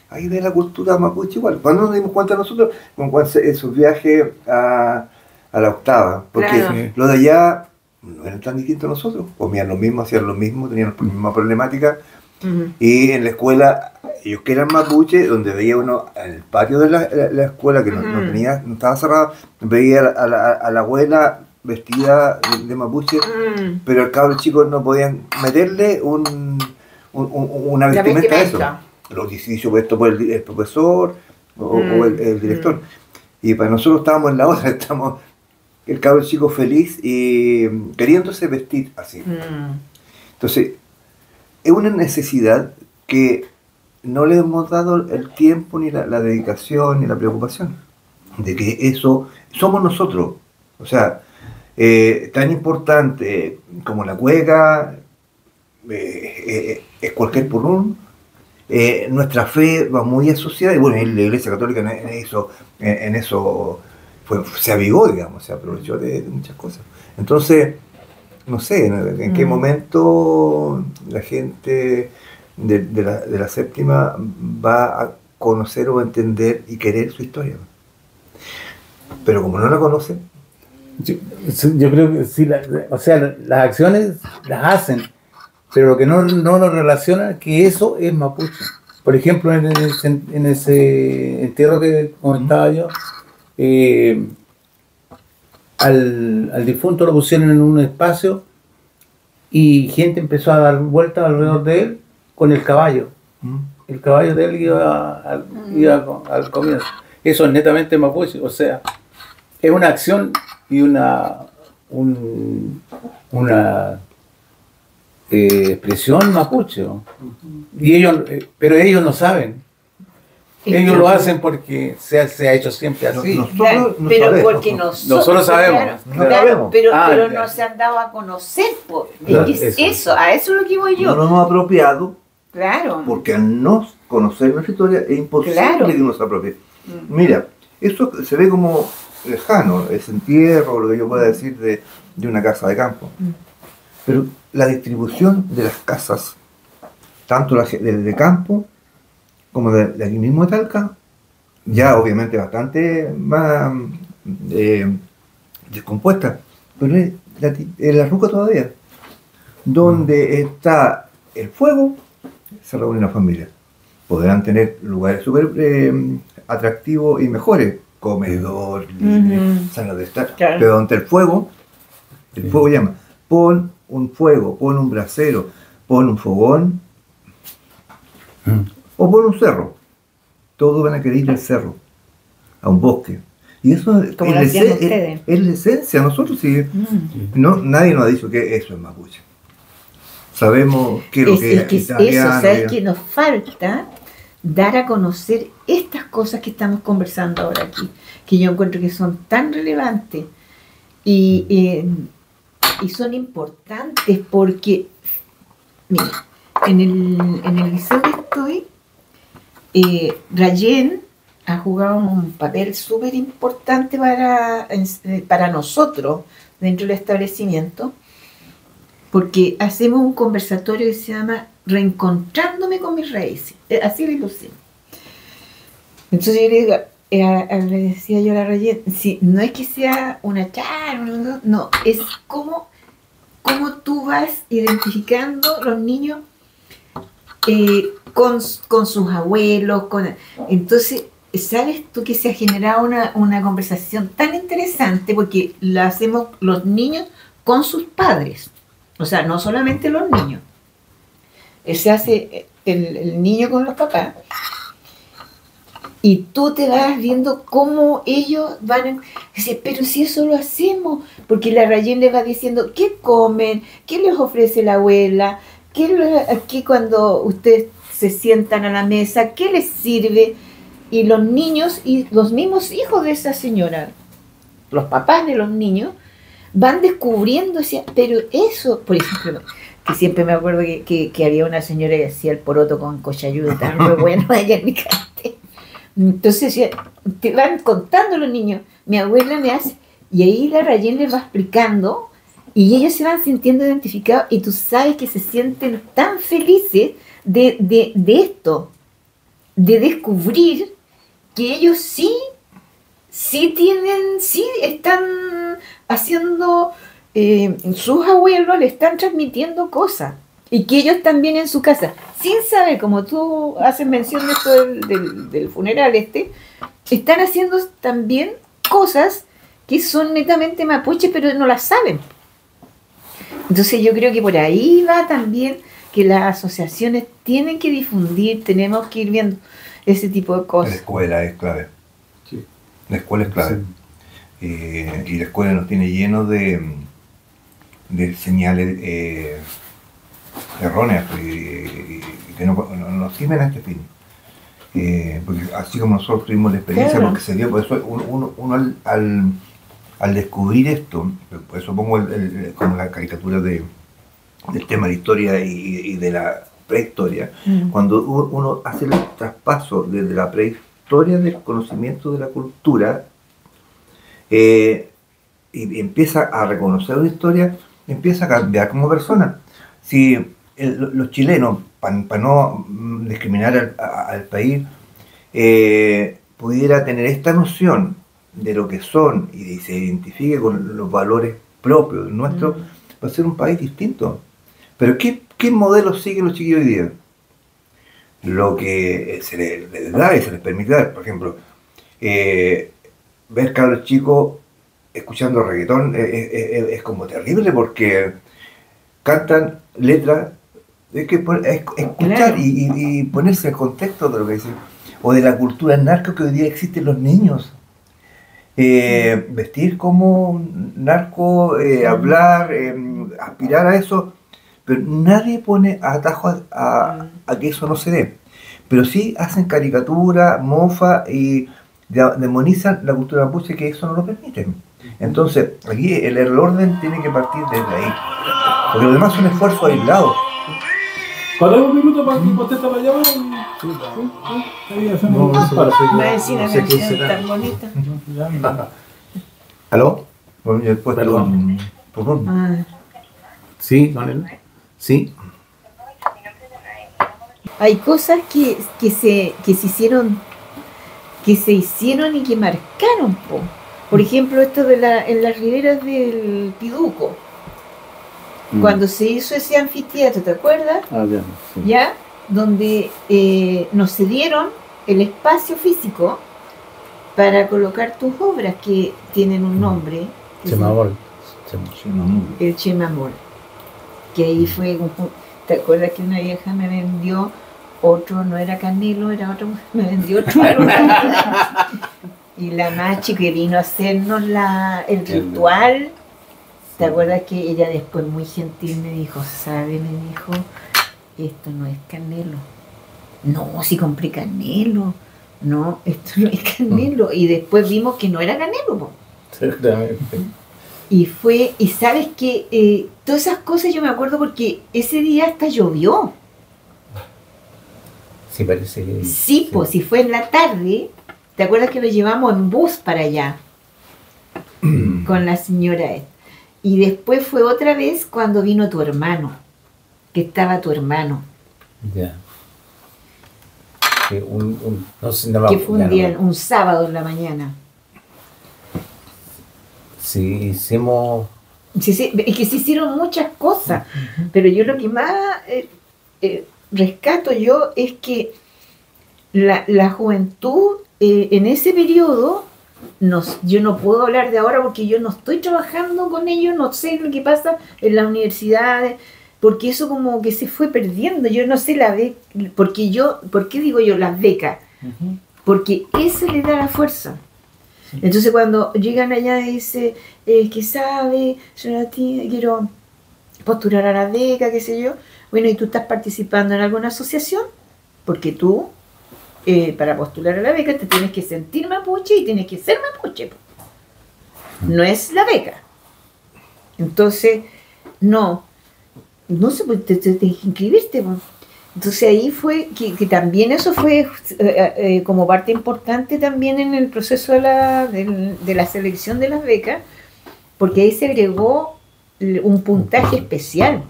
D: ahí ve la cultura mapuche igual. Cuando nos dimos cuenta nosotros, con esos viajes a la octava, porque
B: Claro.
D: los de allá no eran tan distintos a nosotros, comían lo mismo, hacían lo mismo, tenían la misma problemática. Y en la escuela, ellos que eran mapuche, donde veía uno en el patio de la escuela, que no estaba cerrado, veía a la abuela vestida de mapuche, pero el cabro chico no podían meterle una
B: La
D: vestimenta a eso.
B: vestimenta.
D: Los 18 puestos por el profesor o el director. Y para nosotros estábamos en la otra, estamos el cabro chico feliz y queriéndose vestir así. Entonces, es una necesidad que no le hemos dado el tiempo, ni la dedicación, ni la preocupación. De que eso somos nosotros. O sea, tan importante como la cueca, es cualquier purún. Nuestra fe va muy asociada, y bueno, la Iglesia Católica en eso se avivó, digamos, se aprovechó de muchas cosas. Entonces, no sé en qué momento la gente de la séptima va a conocer o entender y querer su historia. Pero como no la conocen,
C: Yo creo que sí, o sea, las acciones las hacen, pero lo que no nos relaciona es que eso es mapuche. Por ejemplo, en ese entierro que comentaba yo, al difunto lo pusieron en un espacio y gente empezó a dar vueltas alrededor de él con el caballo. El caballo de él iba al comienzo. Eso es netamente mapuche, o sea, es una acción y una expresión mapuche, ¿no? Y ellos, pero ellos no saben. Ellos lo hacen porque se ha hecho siempre así.
B: Claro,
D: no
B: pero
D: sabemos.
B: porque
C: Nosotros sabemos.
B: claro,
D: No
B: claro,
D: sabemos.
B: pero
C: Ya.
B: no se han dado a conocer, po.
C: Claro,
B: Es que
C: eso.
B: a eso es lo que voy
D: No
B: yo.
D: nos hemos apropiado,
B: Claro.
D: porque al no conocer nuestra historia es imposible
B: Claro.
D: que nos apropie. Mira, eso se ve como lejano, ese entierro, lo que yo pueda decir de una casa de campo. Pero la distribución de las casas, tanto las de campo como de aquí mismo de Talca, ya obviamente bastante más descompuesta, pero es la ruca todavía, donde está el fuego, se reúne la familia. Podrán tener lugares súper atractivos y mejores, comedor, salas de estar,
B: Claro.
D: pero donde el fuego llama, pon un fuego, pon un brasero, pon un fogón, o pon un cerro. Todos van a querer ir al cerro, a un bosque. Y eso
B: Como lo hacían ustedes.
D: es la esencia. Nosotros sí, nadie nos ha dicho que eso es mapuche. sabemos que lo que
B: es que eso, ¿sabes qué? Nos falta dar a conocer estas cosas que estamos conversando ahora aquí, que yo encuentro que son tan relevantes y son importantes porque, mira, en el liceo que estoy, Rayen ha jugado un papel súper importante para nosotros dentro del establecimiento, porque hacemos un conversatorio que se llama Reencontrándome con mis raíces, así lo hicimos. Entonces yo le digo, le decía yo a la Rayen, si no es que sea una charla, no, es cómo tú vas identificando los niños con sus abuelos, entonces sabes tú que se ha generado una conversación tan interesante porque la hacemos los niños con sus padres, o sea, no solamente los niños, se hace el niño con los papás y tú te vas viendo cómo ellos van decir, pero si eso lo hacemos, porque la Rayen le va diciendo qué comen, qué les ofrece la abuela, qué cuando ustedes se sientan a la mesa, qué les sirve, y los niños y los mismos hijos de esa señora, los papás de los niños, van descubriendo, pero eso, por ejemplo, que siempre me acuerdo que había una señora que hacía el poroto con cochayuda, tan muy bueno allá en mi casa. Entonces te van contando los niños, mi abuela me hace, y ahí la Rayen les va explicando, y ellos se van sintiendo identificados, y tú sabes que se sienten tan felices de esto, de descubrir que ellos sí están haciendo, sus abuelos le están transmitiendo cosas, y que ellos también en su casa, sin saber, como tú haces mención de esto del funeral están haciendo también cosas que son netamente mapuche, pero no las saben. Entonces yo creo que por ahí va también que las asociaciones tienen que difundir, tenemos que ir viendo ese tipo de cosas.
D: La escuela es clave.
C: Sí.
D: La escuela es clave. Sí. Y la escuela nos tiene lleno de señales erróneas y que no sirven a este fin. Porque así como nosotros tuvimos la experiencia, claro, porque se dio, por eso uno al descubrir esto, por eso pongo como la caricatura del tema de historia y de la prehistoria, cuando uno hace el traspaso desde la prehistoria del conocimiento de la cultura y empieza a reconocer la historia, empieza a cambiar como persona. Si los chilenos, para no discriminar al país, pudiera tener esta noción de lo que son y se identifique con los valores propios nuestros, va a ser un país distinto. Pero ¿qué modelo siguen los chiquillos hoy día? Lo que se les da y se les permite dar. Por ejemplo, ver cabros chicos escuchando reggaetón es como terrible porque cantan letras, hay que escuchar, claro, y ponerse en contexto de lo que dicen, o de la cultura narco que hoy día existen los niños. Vestir como narco, hablar, aspirar a eso, pero nadie pone atajo a que eso no se dé. Pero sí hacen caricatura, mofa y demonizan la cultura mapuche, que eso no lo permite. Entonces, aquí el orden tiene que partir desde ahí, porque los demás son esfuerzos aislados.
A: Paramos un minuto para que conteste la llamada. Ahí hacemos
B: una canción tan bonita.
D: ¿Aló? Bueno, yo después
C: perdón. Sí, con él. Sí.
B: Hay cosas que se hicieron y que marcaron, po. Por ejemplo, esto en las riberas del Piduco, cuando se hizo ese anfiteatro, ¿te acuerdas?
C: Bien, sí.
B: ¿Ya? Donde nos cedieron el espacio físico para colocar tus obras que tienen un nombre.
C: Chemamol.
B: El Chemamol. Que ahí fue, ¿te acuerdas que una vieja me vendió otro, no era Canelo, era otro, me vendió otro? Y la Machi que vino a hacernos el ritual, ¿Te acuerdas que ella después muy gentil me dijo, ¿sabe? Me dijo, esto no es canelo. No, si compré canelo. No, esto no es canelo. Y después vimos que no era canelo, po.
C: Seguramente.
B: Y sabes que todas esas cosas yo me acuerdo porque ese día hasta llovió.
C: Sí, parece que...
B: Sí, pues si fue en la tarde, ¿te acuerdas que lo llevamos en bus para allá? Con la señora esta. Y después fue otra vez cuando vino tu hermano, que estaba tu hermano.
C: Ya. Que no sé, no
B: Que
C: me-
B: fue
C: ya
B: un
C: no
B: día,
C: me-
B: un sábado en la mañana.
C: Sí, hicimos...
B: Sí, sí, es que se hicieron muchas cosas, pero yo lo que más rescato yo es que la juventud en ese periodo, yo no puedo hablar de ahora porque yo no estoy trabajando con ellos, no sé lo que pasa en las universidades, porque eso como que se fue perdiendo, yo no sé la beca, ¿por qué digo yo las becas? Porque eso le da la fuerza. Entonces cuando llegan allá y dice que sabe, señora tía, quiero postular a la beca, qué sé yo. Bueno, ¿y tú estás participando en alguna asociación? Porque tú, para postular a la beca, te tienes que sentir mapuche y tienes que ser mapuche. Po. No es la beca. Entonces, no sé, pues te tienes que inscribirte. Po. Entonces ahí fue que también eso fue como parte importante también en el proceso de la selección de las becas, porque ahí se agregó un puntaje especial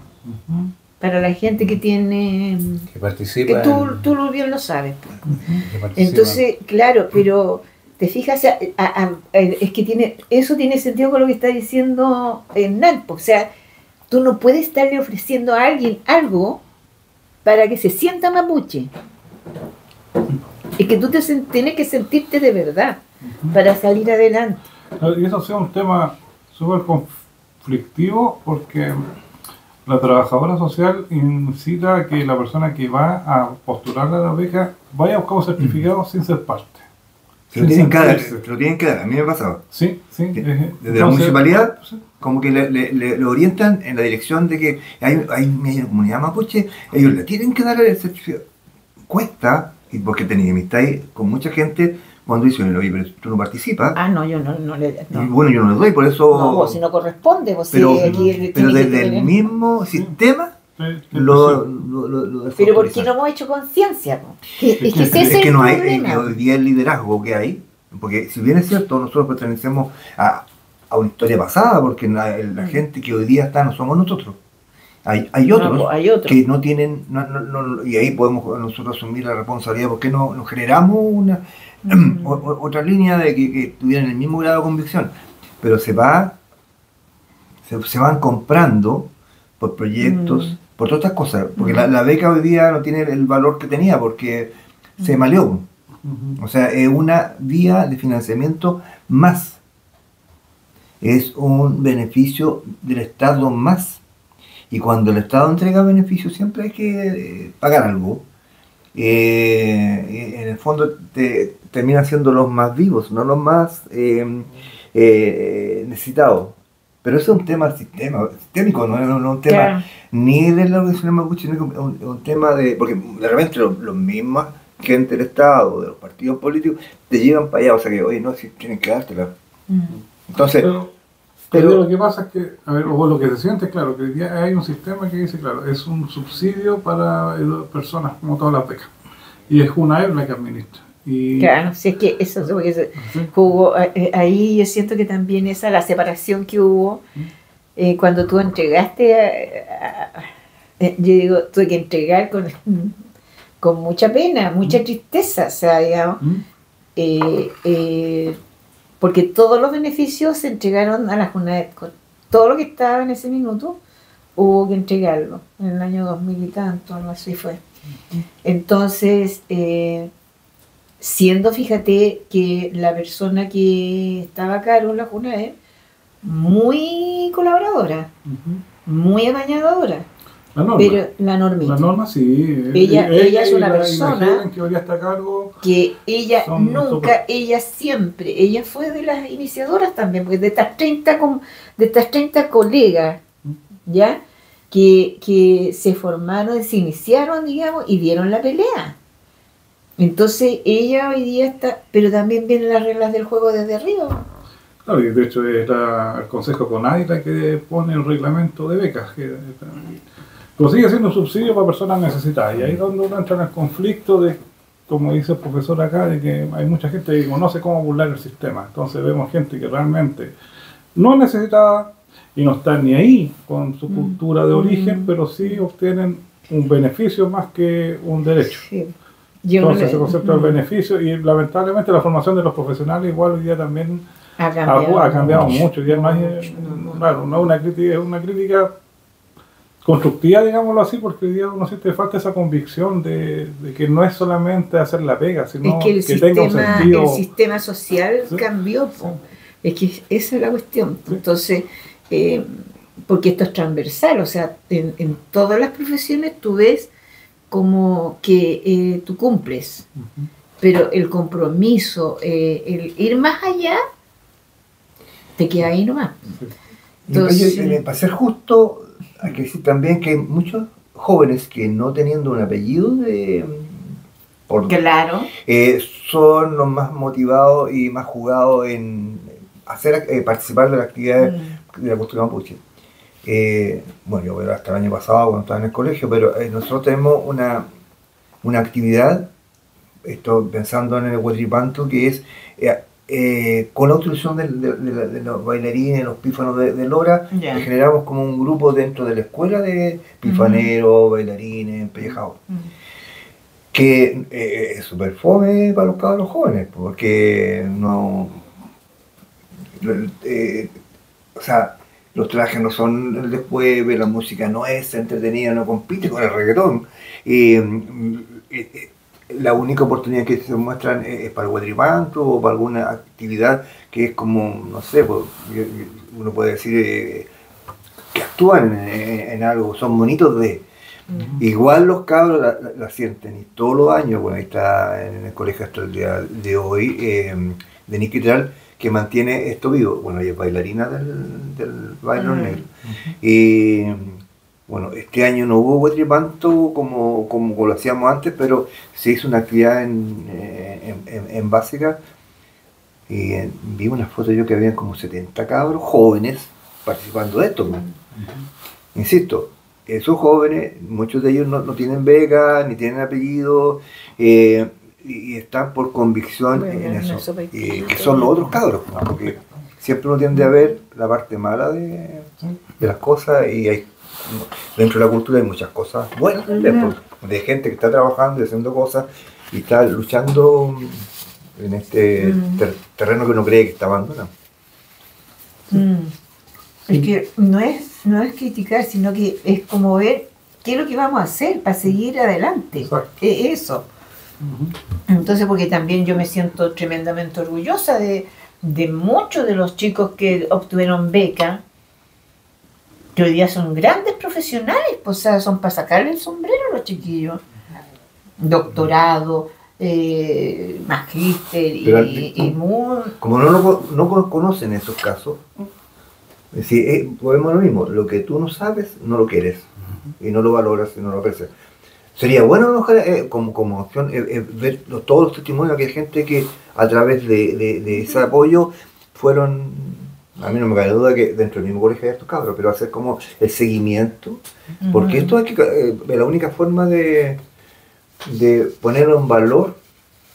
B: para la gente que tiene,
C: Que participa
B: que tú bien lo sabes.
C: que participa.
B: Entonces, claro, pero te fijas, es que eso tiene sentido con lo que está diciendo Hernán, o sea, tú no puedes estarle ofreciendo a alguien algo para que se sienta mapuche. Es que tú tienes que sentirte de verdad para salir adelante.
A: Y eso ha sido un tema súper conflictivo porque la trabajadora social incita a que la persona que va a postular a la beca vaya a buscar un certificado sin ser parte.
D: Se lo tienen que dar, a mí me ha pasado.
A: Sí, sí.
D: Desde la municipalidad, como que le orientan en la dirección de que hay una comunidad mapuche, ellos le tienen que dar el certificado. Cuesta, y porque tenía amistad ahí con mucha gente, cuando dicen, oye, pero tú no participas.
B: Ah, no, yo no le
D: Y bueno, yo no le doy, por eso...
B: No, vos si no corresponde, vos
D: pero,
B: si aquí
D: pero
B: tiene que
D: desde el
B: tener-
D: mismo sistema, lo
B: Pero ¿por qué no hemos hecho conciencia? Po? Es que ese es
D: es que
B: el
D: no hay,
B: problema.
D: hoy día el liderazgo que hay, porque si bien es cierto, nosotros pertenecemos a una historia pasada, porque la gente que hoy día está no somos nosotros. Hay otros,
B: No, hay otros.
D: que no tienen, y ahí podemos nosotros asumir la responsabilidad, porque no generamos otra línea de que tuvieran el mismo grado de convicción, pero se van comprando por proyectos, por todas estas cosas, porque la beca hoy día no tiene el valor que tenía, porque se maleó. O sea, es una vía de financiamiento más. Es un beneficio del Estado más. Y cuando el Estado entrega beneficios siempre hay que pagar algo. En el fondo terminan siendo los más vivos, no los más necesitados. Pero eso es un tema sistémico, no es un tema
B: Claro.
D: ni de la organización mapuche, sino que un tema de... Porque de repente los mismos gente del Estado, de los partidos políticos, te llevan para allá, o sea que, oye, no, si tienen que dártela. Entonces,
A: Pero lo que pasa es que, a ver, o lo que se siente, claro, que ya hay un sistema que dice, claro, es un subsidio para personas como todas las becas. Y es una la que administra. Y,
B: Claro, si es que eso es lo que se
A: sí,
B: jugó. Ahí yo siento que también la separación que hubo cuando tú entregaste, yo digo, tuve que entregar con mucha pena, mucha tristeza, o sea, digamos, porque todos los beneficios se entregaron a la JUNAEP, todo lo que estaba en ese minuto hubo que entregarlo, en el año 2000 y tanto, algo así fue. Entonces, siendo, fíjate, que la persona que estaba a cargo en la JUNAEP, muy colaboradora, muy amañadora.
A: La norma.
B: Pero la normita.
A: La norma sí.
B: Ella es una
A: y
B: persona
A: la Helen, que hoy está a cargo,
B: que ella
A: son
B: nunca,
A: súper-
B: ella siempre, ella fue de las iniciadoras también, porque de estas 30 colegas, ¿ya? Que se formaron, se iniciaron, digamos, y dieron la pelea. Entonces ella hoy día está, pero también vienen las reglas del juego desde arriba.
A: Claro, y de hecho es el Consejo CONADI la que pone el reglamento de becas, pero sigue siendo un subsidio para personas necesitadas, y ahí es donde uno entra en el conflicto de, como dice el profesor acá, de que hay mucha gente que conoce cómo burlar el sistema. Entonces vemos gente que realmente no es necesitada y no está ni ahí con su cultura de origen, pero sí obtienen un beneficio más que un derecho.
B: Sí.
A: Entonces ese concepto del beneficio, y lamentablemente la formación de los profesionales igual hoy día también
B: ha
A: ha cambiado mucho. Ya no hay, claro, no es una crítica, es una crítica constructiva, digámoslo así, porque hoy día uno siente falta esa convicción de que no es solamente hacer la pega, sino
B: es que el
A: tenga un sentido.
B: El sistema social
A: ¿Sí?
B: cambió, po. Es que esa es la cuestión.
A: Sí.
B: Entonces, porque esto es transversal, o sea, en todas las profesiones tú ves como que tú cumples, pero el compromiso, el ir más allá, te queda ahí nomás.
A: Sí.
B: Entonces,
D: Oye, para ser justo, hay que decir también que hay muchos jóvenes que no teniendo un apellido
B: claro.
D: son los más motivados y más jugados en participar de las actividades de la cultura mapuche. Bueno, yo era hasta el año pasado cuando estaba en el colegio, pero nosotros tenemos una actividad, esto pensando en el Huatripanto, que es con la utilización de los bailarines, los pífanos de Lora, generamos como un grupo dentro de la escuela de pifaneros, bailarines, empellejados. Que es súper fome para los cabros jóvenes, porque no... o sea, los trajes no son el después, la música no es entretenida, no compite con el reggaetón. La única oportunidad que se muestran es para el Huatripanto o para alguna actividad que es como, no sé, pues, uno puede decir que actúan en algo, son bonitos de... Igual los cabros la sienten, y todos los años, bueno, ahí está en el colegio hasta el día de hoy, Denise Quitral, que mantiene esto vivo. Bueno, ella es bailarina del baile negro. Y bueno, este año no hubo Huatripanto como lo hacíamos antes, pero se hizo una actividad en básica. Y vi una foto yo que habían como 70 cabros jóvenes participando de esto. Insisto, esos jóvenes, muchos de ellos no tienen beca, ni tienen apellido, y están por convicción en eso, que son los otros cabros, ¿no? Porque siempre uno tiende a ver la parte mala de las cosas, y dentro de la cultura hay muchas cosas buenas, de gente que está trabajando y haciendo cosas, y está luchando en este terreno que uno cree que está abandonado.
B: Es que no es criticar, sino que es como ver qué es lo que vamos a hacer para seguir adelante. Eso. Entonces, porque también yo me siento tremendamente orgullosa de muchos de los chicos que obtuvieron beca, que hoy día son grandes profesionales, pues, o sea, son para sacarle el sombrero a los chiquillos. Doctorado, magíster y muy...
D: Como no conocen esos casos, es decir, podemos lo mismo, lo que tú no sabes, no lo quieres, y no lo valoras y no lo aprecias. Sería bueno, ojalá, como opción, ver todos los testimonios de aquella gente que a través de ese apoyo fueron, a mí no me cabe duda que dentro del mismo colegio hay estos cabros, pero hacer como el seguimiento, porque esto es la única forma de ponerlo en valor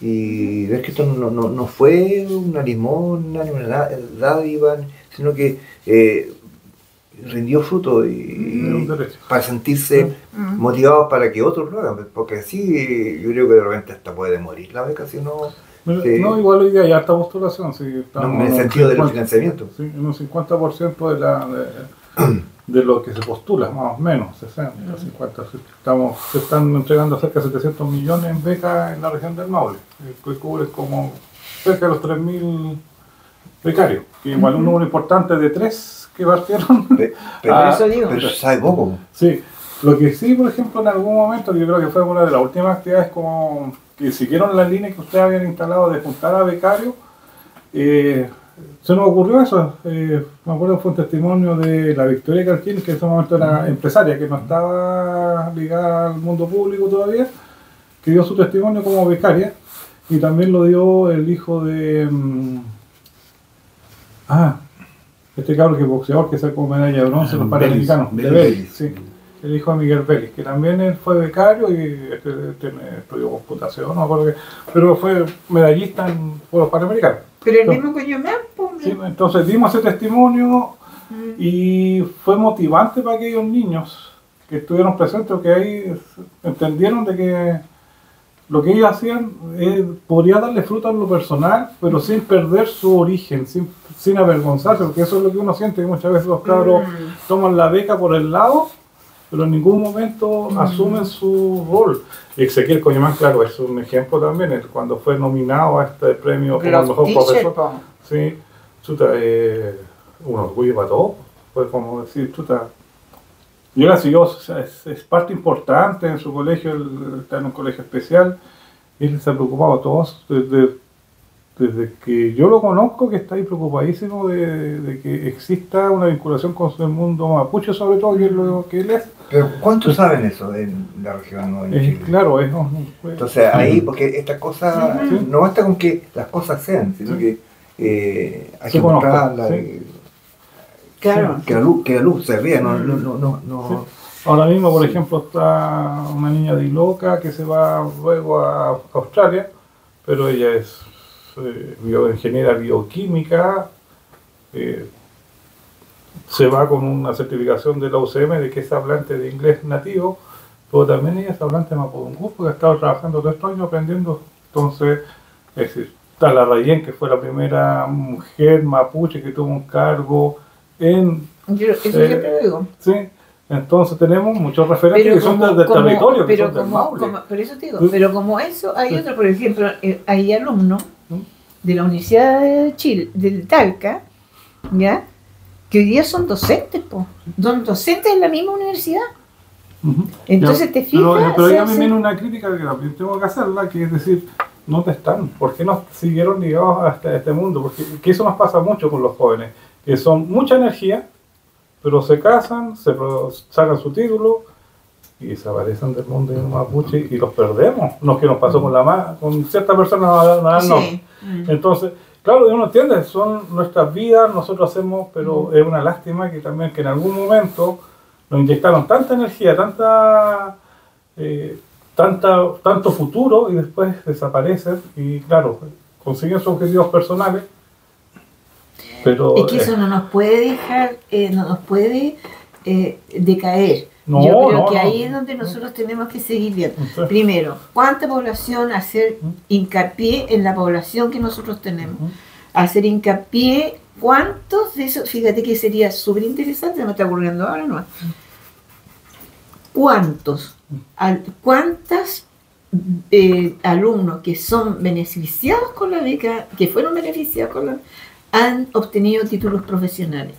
D: y ver que esto no fue una limosna ni una dádiva, sino que rindió fruto y para sentirse motivados para que otros lo hagan, porque así yo creo que de repente hasta puede morir la beca si no...
A: No, igual hoy día hay harta postulación, sí,
D: en el sentido del financiamiento.
A: Sí, en un 50% de lo que se postula, más o menos, 60, 50. Se están entregando cerca de 700 millones en becas en la región del Maule, que cubre como cerca de los 3.000 becarios, que igual un número importante de 3 que partieron.
D: Pero eso sabe poco.
A: Sí, Lo que sí, por ejemplo, en algún momento, yo creo que fue una de las últimas actividades como que siguieron la línea que ustedes habían instalado de juntar a becarios, se nos ocurrió eso. Me acuerdo que fue un testimonio de la Victoria Carquín, que en ese momento era empresaria, que no estaba ligada al mundo público todavía, que dio su testimonio como becaria, y también lo dio el hijo de... este cabrón que es boxeador, que sacó medalla de bronce en los Panamericanos, de Vélez, sí. El hijo de Miguel Vélez, que también él fue becario y estudió computación, no me acuerdo qué, pero fue medallista por los Panamericanos.
B: Pero el mismo coño me
A: sí, entonces dimos ese testimonio y fue motivante para aquellos niños que estuvieron presentes, que ahí entendieron de que lo que ellos hacían podría darle fruto en lo personal, pero sin perder su origen, sin avergonzarse, porque eso es lo que uno siente, que muchas veces los cabros toman la beca por el lado, pero en ningún momento asumen su rol. Ezequiel Coñamán, claro, es un ejemplo también, cuando fue nominado a este premio como el mejor profesor. Sí, chuta, un orgullo para todos. Fue como decir, chuta, y ahora siguió, o sea, es parte importante en su colegio, él está en un colegio especial, y él se ha preocupado todos, desde que yo lo conozco, que está ahí preocupadísimo de que exista una vinculación con el mundo mapuche, sobre todo, que es lo que él es.
D: Pero ¿cuántos saben eso en la región? ¿No? En Chile?
A: Claro, es...
D: Entonces ahí, porque estas cosas, no basta con que las cosas sean, sino que hay que mostrarlas,
B: claro,
D: que la luz se vea, no.
A: Sí. Ahora mismo, por ejemplo, está una niña de Iloca que se va luego a Australia, pero ella es bioingeniera bioquímica, se va con una certificación de la UCM de que es hablante de inglés nativo, pero también ella es hablante de mapudungún, porque ha estado trabajando todo estos años aprendiendo. Entonces, es decir, está la Rayén, que fue la primera mujer mapuche que tuvo un cargo en...
B: Eso siempre lo digo.
A: Sí, entonces tenemos muchos referentes que son del territorio, que son del Maule.
B: Por eso te digo, pero como eso, hay otro, por ejemplo, hay alumnos de la Universidad de Chile, del Talca, ¿ya?, que hoy día son docentes, son docentes en la misma universidad. Entonces te fijas...
A: Pero ahí también viene una crítica que también tengo que hacerla, que es decir, ¿dónde están? ¿Por qué no siguieron ligados hasta este mundo? Porque que eso nos pasa mucho con los jóvenes, que son mucha energía, pero se casan, sacan su título y desaparecen del mundo de mapuche y los perdemos. No, que nos pasó con ciertas personas, no.
B: Sí.
A: Entonces, claro, uno entiende, son nuestras vidas, nosotros hacemos, pero es una lástima que también que en algún momento nos inyectaron tanta energía, tanto futuro y después desaparecen y claro, consiguen sus objetivos personales. Pero,
B: es que eso no nos puede dejar, no nos puede decaer.
A: No,
B: yo creo que ahí es donde nosotros tenemos que seguir viendo. Primero, ¿cuánta población? Hacer hincapié en la población que nosotros tenemos. Hacer hincapié, ¿cuántos de esos? Fíjate que sería súper interesante, me está ocurriendo ahora, ¿no? ¿Cuántos alumnos que son beneficiados con la beca, que fueron beneficiados con la han obtenido títulos profesionales?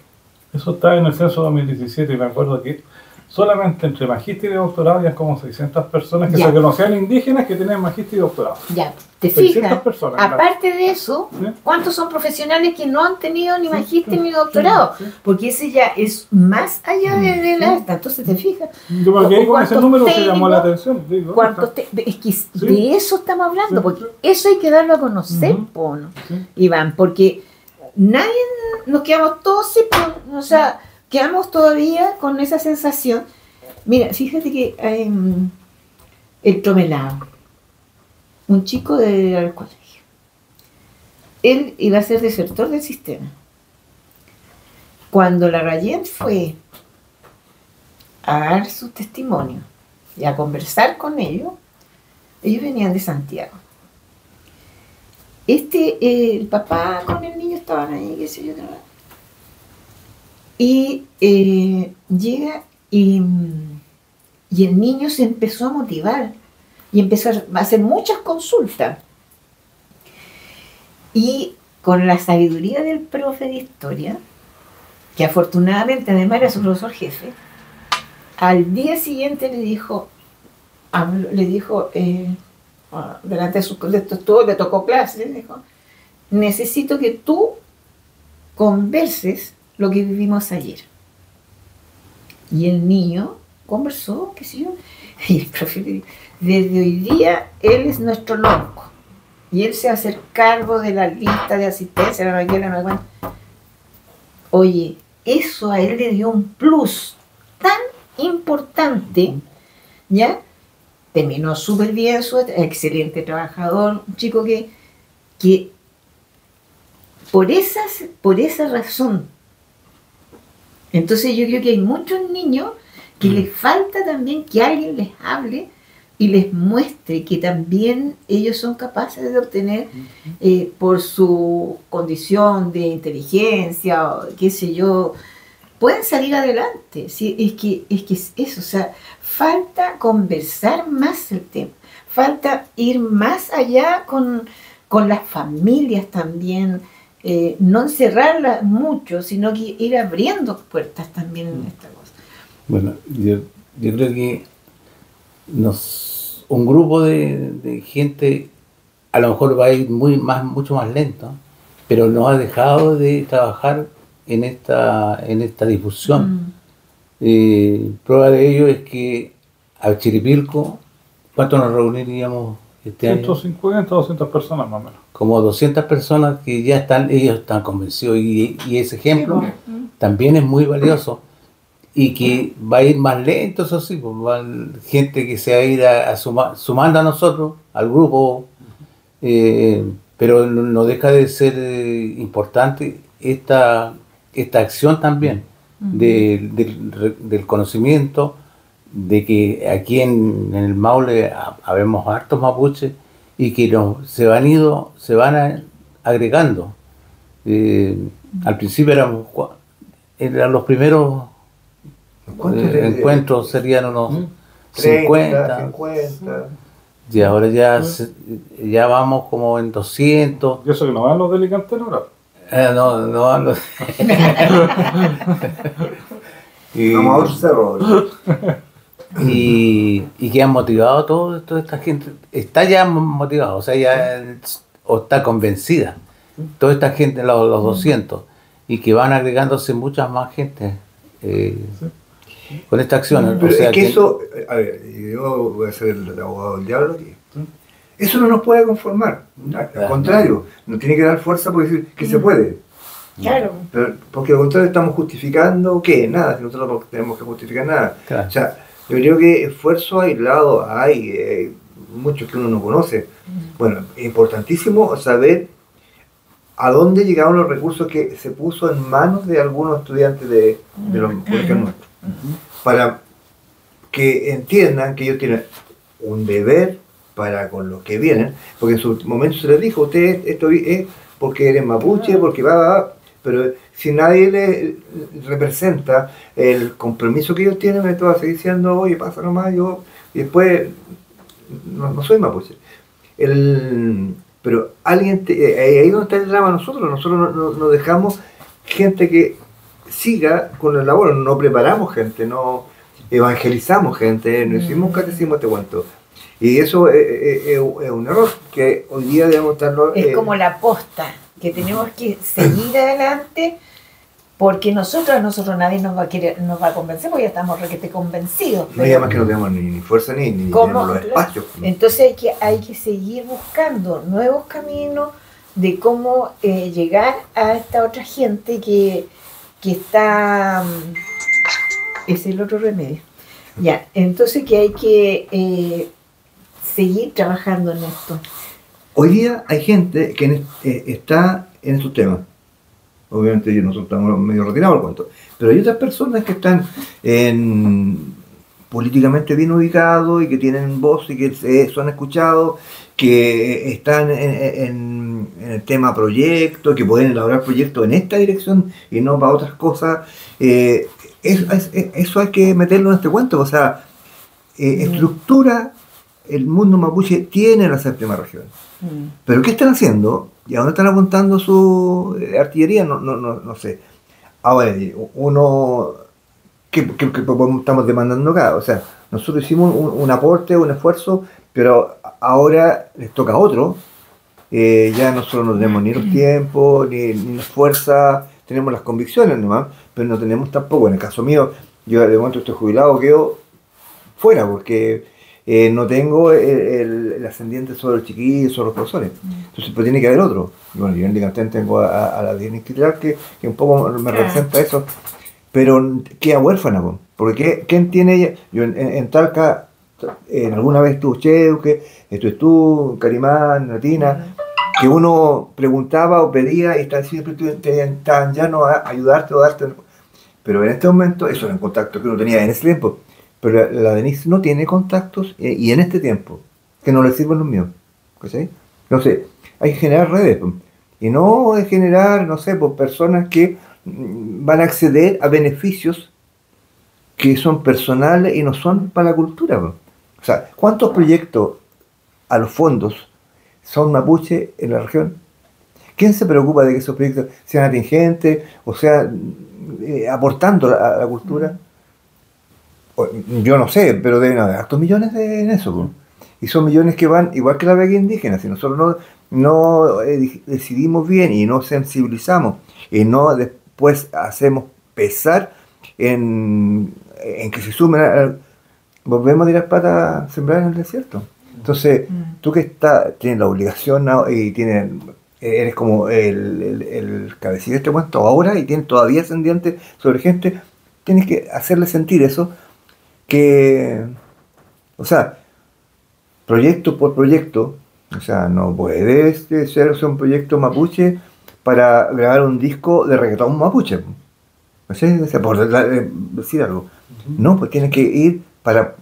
A: Eso está en el censo 2017 y me acuerdo que solamente entre magíster y doctorado había como 600 personas que se conocían indígenas que tenían magíster y doctorado.
B: Ya, te fijas, aparte de eso, ¿cuántos son profesionales que no han tenido ni magíster ni doctorado? Porque ese ya es más allá de la esta. Entonces te fijas.
A: Yo porque ahí con ese número se llamó la atención. Digo,
B: es que de eso estamos hablando, porque eso hay que darlo a conocer, ¿no? Iván, porque nadie, nos quedamos todos, o sea, quedamos todavía con esa sensación. Mira, fíjate que el Tromelado, un chico del colegio, él iba a ser desertor del sistema. Cuando la Rayén fue a dar su testimonio y a conversar con ellos venían de Santiago. El papá con el niño estaban ahí, qué sé yo, y llega y el niño se empezó a motivar y empezó a hacer muchas consultas. Y con la sabiduría del profe de historia, que afortunadamente además era su profesor jefe, Al día siguiente le dijo, delante de todo, le tocó clase, le dijo, necesito que tú converses lo que vivimos ayer. Y el niño conversó, qué sé yo, y el profe le dijo, desde hoy día él es nuestro lonco y él se va a hacer cargo de la lista de asistencia, la mañana, no aguanta. Oye, eso a él le dio un plus tan importante, ¿ya? Terminó súper bien, excelente trabajador, un chico que por esa razón. Entonces yo creo que hay muchos niños que les falta también que alguien les hable y les muestre que también ellos son capaces de obtener por su condición de inteligencia, o qué sé yo, pueden salir adelante. ¿Sí? Es que es eso, o sea, falta conversar más el tema, falta ir más allá con las familias también, no encerrarlas mucho, sino que ir abriendo puertas también en esta cosa.
C: Bueno, yo creo que un grupo de gente a lo mejor va a ir mucho más lento, pero no ha dejado de trabajar en esta difusión. Prueba de ello es que a Chiripilco, ¿cuánto nos reuniríamos este año?
A: 150, 200 personas más o menos.
C: Como 200 personas que ya ellos están convencidos, y ese ejemplo también es muy valioso, y que va a ir más lento, eso sí, pues va gente que se va a ir sumando a nosotros, al grupo, pero no deja de ser importante esta acción también del conocimiento, de que aquí en el Maule habemos hartos mapuches y que se van agregando. Al principio eran los primeros encuentros, serían unos 50, y ahora ya vamos como en 200.
A: ¿Y eso que no van los delicantes ahora?
C: No van los...
D: Vamos a otro cerro.
C: Y que han motivado toda esta gente, está ya motivada, o sea, o está convencida, toda esta gente, los 200, y que van agregándose muchas más gente con esta acción.
D: Pero
C: o sea,
D: es que eso, a ver, yo voy a ser el abogado del diablo aquí. Eso no nos puede conformar, al contrario, nos tiene que dar fuerza por decir que se puede.
B: Claro.
D: Pero, porque al contrario estamos justificando, ¿qué? Nada, si nosotros no tenemos que justificar nada.
C: Claro.
D: O sea, yo creo que esfuerzos aislados hay muchos que uno no conoce. Bueno, es importantísimo saber a dónde llegaron los recursos que se puso en manos de algunos estudiantes de los colegios nuestros. Para que entiendan que ellos tienen un deber para con los que vienen, porque en su momento se les dijo, usted esto es porque eres mapuche, porque va, pero si nadie le representa el compromiso que ellos tienen, entonces va a seguir diciendo, oye, pasa nomás, yo, y después no soy mapuche. Pero alguien, ahí donde está el drama, nosotros no dejamos gente que siga con la labor, no preparamos gente, no evangelizamos gente, no hicimos catecismo este cuento. Y eso es un error que hoy día debemos estarlo...
B: Es como la posta, que tenemos que seguir adelante, porque a nosotros nadie nos va a convencer, porque ya estamos requete convencidos.
D: No, y además que no tenemos ni fuerza ni tenemos los espacios.
B: Entonces hay que seguir buscando nuevos caminos de cómo llegar a esta otra gente que está... es el otro remedio. Ya, entonces que hay que seguir trabajando en esto.
D: Hoy día hay gente que está en estos temas. Obviamente nosotros estamos medio retirados del cuento. Pero hay otras personas que están políticamente bien ubicados y que tienen voz y que son escuchados, que están en el tema proyecto, que pueden elaborar proyectos en esta dirección y no para otras cosas. Eso hay que meterlo en este cuento. O sea, estructura el mundo mapuche tiene la séptima región. Pero ¿qué están haciendo? ¿Y a dónde están apuntando su artillería? No sé. Ahora, ¿qué estamos demandando acá. O sea, nosotros hicimos un aporte, un esfuerzo, pero ahora les toca a otro. Ya nosotros no tenemos ni los tiempos, ni la fuerza, tenemos las convicciones nomás, pero no tenemos tampoco. En el caso mío, yo de momento estoy jubilado, quedo fuera, porque no tengo el ascendiente sobre los chiquillos, sobre los profesores. Entonces, pues tiene que haber otro. Y bueno, yo en Licantén tengo a la Diana Inquitral, que un poco me representa eso, pero queda huérfana, porque ¿quién tiene ella? Yo en Talca, alguna vez estuvo Cheuque, tú, Carimán, Natina, que uno preguntaba o pedía y siempre estaban llanos a ayudarte o darte. Pero en este momento, eso era un contacto que uno tenía en ese tiempo. Pero la Denise no tiene contactos y en este tiempo, que no le sirven los míos. ¿Sí? Entonces, hay que generar redes. Y no es generar, no sé, personas que van a acceder a beneficios que son personales y no son para la cultura. O sea, ¿cuántos proyectos a los fondos son mapuche en la región? ¿Quién se preocupa de que esos proyectos sean atingentes o sea aportando a la cultura? Yo no sé, pero deben haber hartos millones en eso. Y son millones que van, igual que la beca indígena, si nosotros no decidimos bien y no sensibilizamos y no después hacemos pesar en que se sumen, volvemos a tirar pata a sembrar en el desierto. Entonces, tú que tienes la obligación y eres como el cabecilla de este cuento ahora y tienes todavía ascendiente sobre gente, tienes que hacerle sentir eso, que, o sea, proyecto por proyecto, o sea, no puedes ser un proyecto mapuche para grabar un disco de reggaetón mapuche, no sé, por decir algo. No, pues tienes que ir para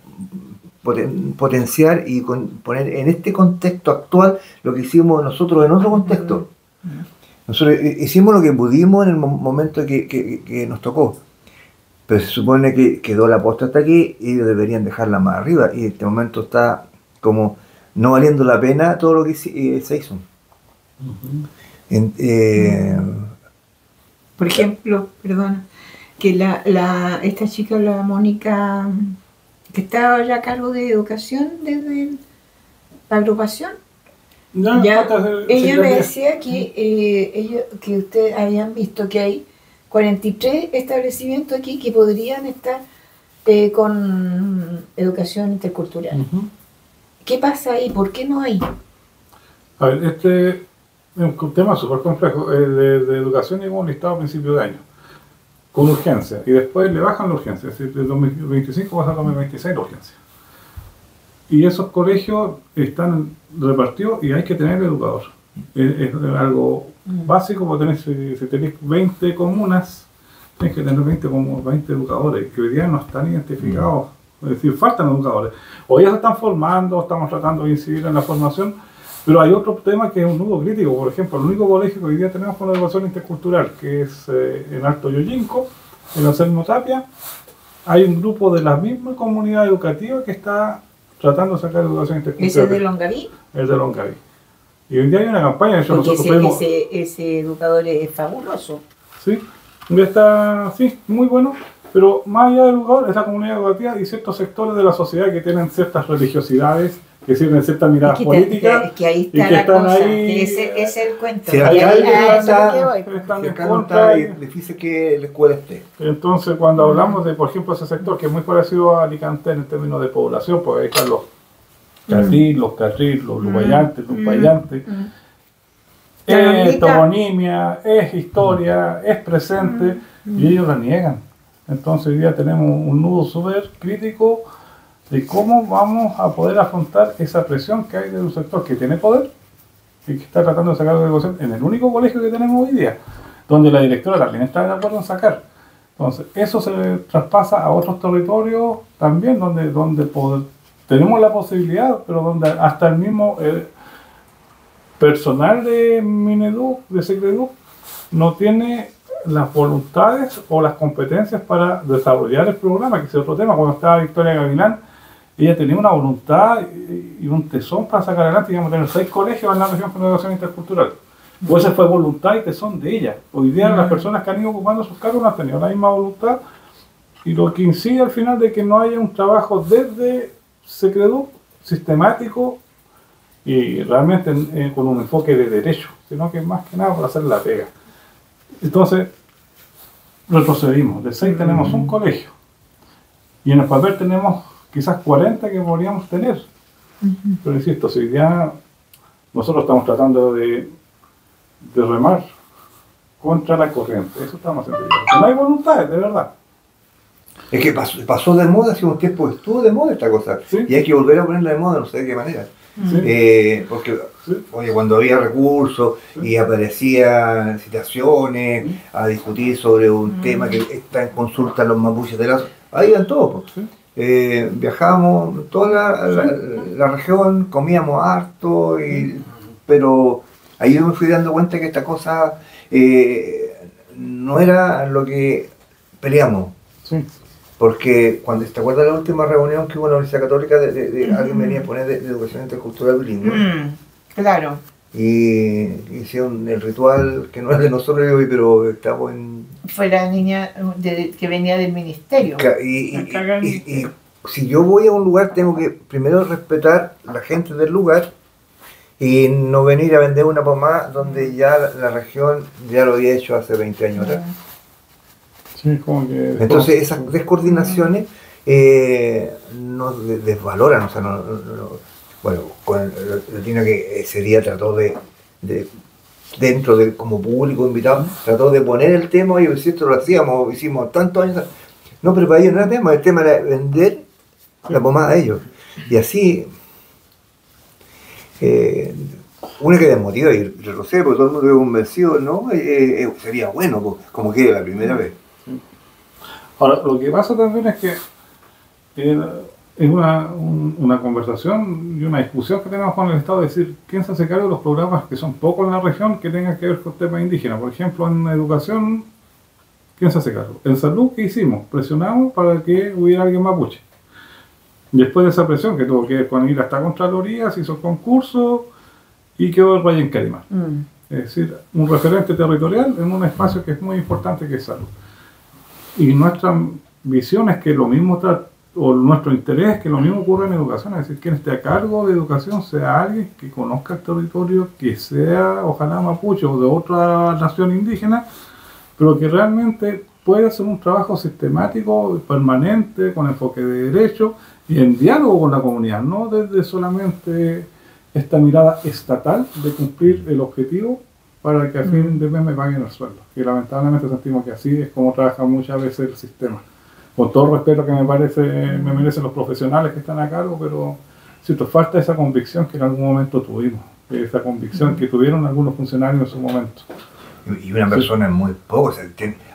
D: potenciar y poner en este contexto actual lo que hicimos nosotros en otro contexto. Nosotros hicimos lo que pudimos en el momento que nos tocó, pero se supone que quedó la posta hasta aquí y ellos deberían dejarla más arriba, y en este momento está como no valiendo la pena todo lo que se hizo.
B: Por ejemplo, perdón, que esta chica, la Mónica, que estaba ya a cargo de educación desde la agrupación, ella me decía que ustedes habían visto que hay 43 establecimientos aquí que podrían estar con educación intercultural. ¿Qué pasa ahí? ¿Por qué no hay?
A: A ver, este es un tema súper complejo. De educación hemos un listado a principios de año, con urgencia, y después le bajan la urgencia, es decir, del 2025 pasa al 2026 la urgencia. Y esos colegios están repartidos y hay que tener educador. Es algo básico, porque si tenés 20 comunas, tienes que tener 20 educadores, que hoy día no están identificados. Es decir, faltan educadores. O ya se están formando, estamos tratando de incidir en la formación, pero hay otro tema que es un nudo crítico. Por ejemplo, el único colegio que hoy día tenemos con educación intercultural, que es en Alto Yoyinco, en Anselmo Tapia, hay un grupo de la misma comunidad educativa que está tratando de sacar educación intercultural.
B: ¿Ese es de Longaví?
A: Es de Longaví. Y hoy día hay una campaña, de
B: porque ese educador es fabuloso.
A: Sí, está, sí, muy bueno, pero más allá del educador, es la comunidad educativa y ciertos sectores de la sociedad que tienen ciertas religiosidades, que sirven ciertas miradas políticas,
B: que ahí está
A: y que
B: la
A: están
B: cosa,
A: ahí.
B: Ese es el cuento.
D: Si
A: están en contra.
D: Es difícil que la escuela esté.
A: Entonces, cuando hablamos de, por ejemplo, ese sector que es muy parecido a Alicante en términos de población, pues ahí están los Carril, los Lupayantes, es toponimia, es historia, es presente, y ellos la niegan. Entonces hoy día tenemos un nudo súper crítico de cómo vamos a poder afrontar esa presión que hay de un sector que tiene poder y que está tratando de sacar la educación en el único colegio que tenemos hoy día, donde la directora también está de acuerdo en sacar. Entonces eso se traspasa a otros territorios también, donde tenemos la posibilidad, pero donde hasta el mismo personal de Mineduc, de Secreduc, no tiene las voluntades o las competencias para desarrollar el programa, que es otro tema. Cuando estaba Victoria Gavilán, ella tenía una voluntad y un tesón para sacar adelante, digamos, tener 6 colegios en la región con educación intercultural. Pues esa fue voluntad y tesón de ella. Hoy día las personas que han ido ocupando sus cargos no han tenido la misma voluntad y lo que incide al final de que no haya un trabajo desde Secredu sistemático y realmente con un enfoque de derecho, sino que más que nada para hacer la pega. Entonces, retrocedimos. De 6 tenemos un colegio y en el papel tenemos quizás 40 que podríamos tener. Pero insisto, si ya nosotros estamos tratando de remar contra la corriente, eso estamos haciendo. No hay voluntad, de verdad.
D: Es que pasó de moda, hace un tiempo estuvo de moda esta cosa, ¿sí? Y hay que volver a ponerla de moda, no sé de qué manera. ¿Sí? Porque, ¿sí? Oye, cuando había recursos, ¿sí? Y aparecían citaciones, ¿sí? A discutir sobre un tema que está en consulta los mapuches de ahí iban todos. ¿Sí? Viajamos toda la región, comíamos harto, pero ahí yo me fui dando cuenta que esta cosa no era lo que peleamos. Sí. Porque cuando te acuerdas de la última reunión que hubo en la Universidad Católica, alguien venía a poner de educación intercultural bilingüe.
B: Claro.
D: Y hicieron el ritual que no es de nosotros hoy, pero estamos en...
B: Fue la niña que venía del ministerio.
D: Y si yo voy a un lugar, tengo que primero respetar a la gente del lugar y no venir a vender una pomada donde ya la región ya lo había hecho hace 20 años atrás.
A: Sí, como que...
D: Entonces esas descoordinaciones nos desvaloran, o sea, bueno, con el Tino que ese día trató de dentro de como público invitado, trató de poner el tema, y si esto lo hicimos tantos años, no, pero para ellos no era tema, el tema era vender la pomada a ellos, y así uno que desmotiva y retrocede, porque todo el mundo quedó convencido, ¿no? Sería bueno, como que la primera vez.
A: Ahora, lo que pasa también es que es una conversación y una discusión que tenemos con el Estado, de decir, ¿quién se hace cargo de los programas que son pocos en la región que tengan que ver con temas indígenas? Por ejemplo, en educación, ¿quién se hace cargo? En salud, ¿qué hicimos? Presionamos para que hubiera alguien mapuche. Después de esa presión, que tuvo que ver con ir hasta Contraloría, se hizo concurso y quedó el Valle en Carimán. Es decir, un referente territorial en un espacio que es muy importante, que es salud. Y nuestra visión es que lo mismo o nuestro interés es que lo mismo ocurra en educación, es decir, quien esté a cargo de educación sea alguien que conozca el territorio, que sea ojalá mapuche o de otra nación indígena, pero que realmente pueda hacer un trabajo sistemático, permanente, con enfoque de derecho y en diálogo con la comunidad, no desde solamente esta mirada estatal de cumplir el objetivo para que a fin de mes me paguen el sueldo. Y lamentablemente sentimos que así es como trabaja muchas veces el sistema. Con todo el respeto que me merecen los profesionales que están a cargo, pero cierto, falta esa convicción que en algún momento tuvimos, esa convicción que tuvieron algunos funcionarios en su momento.
D: Y una persona es muy poco, o sea,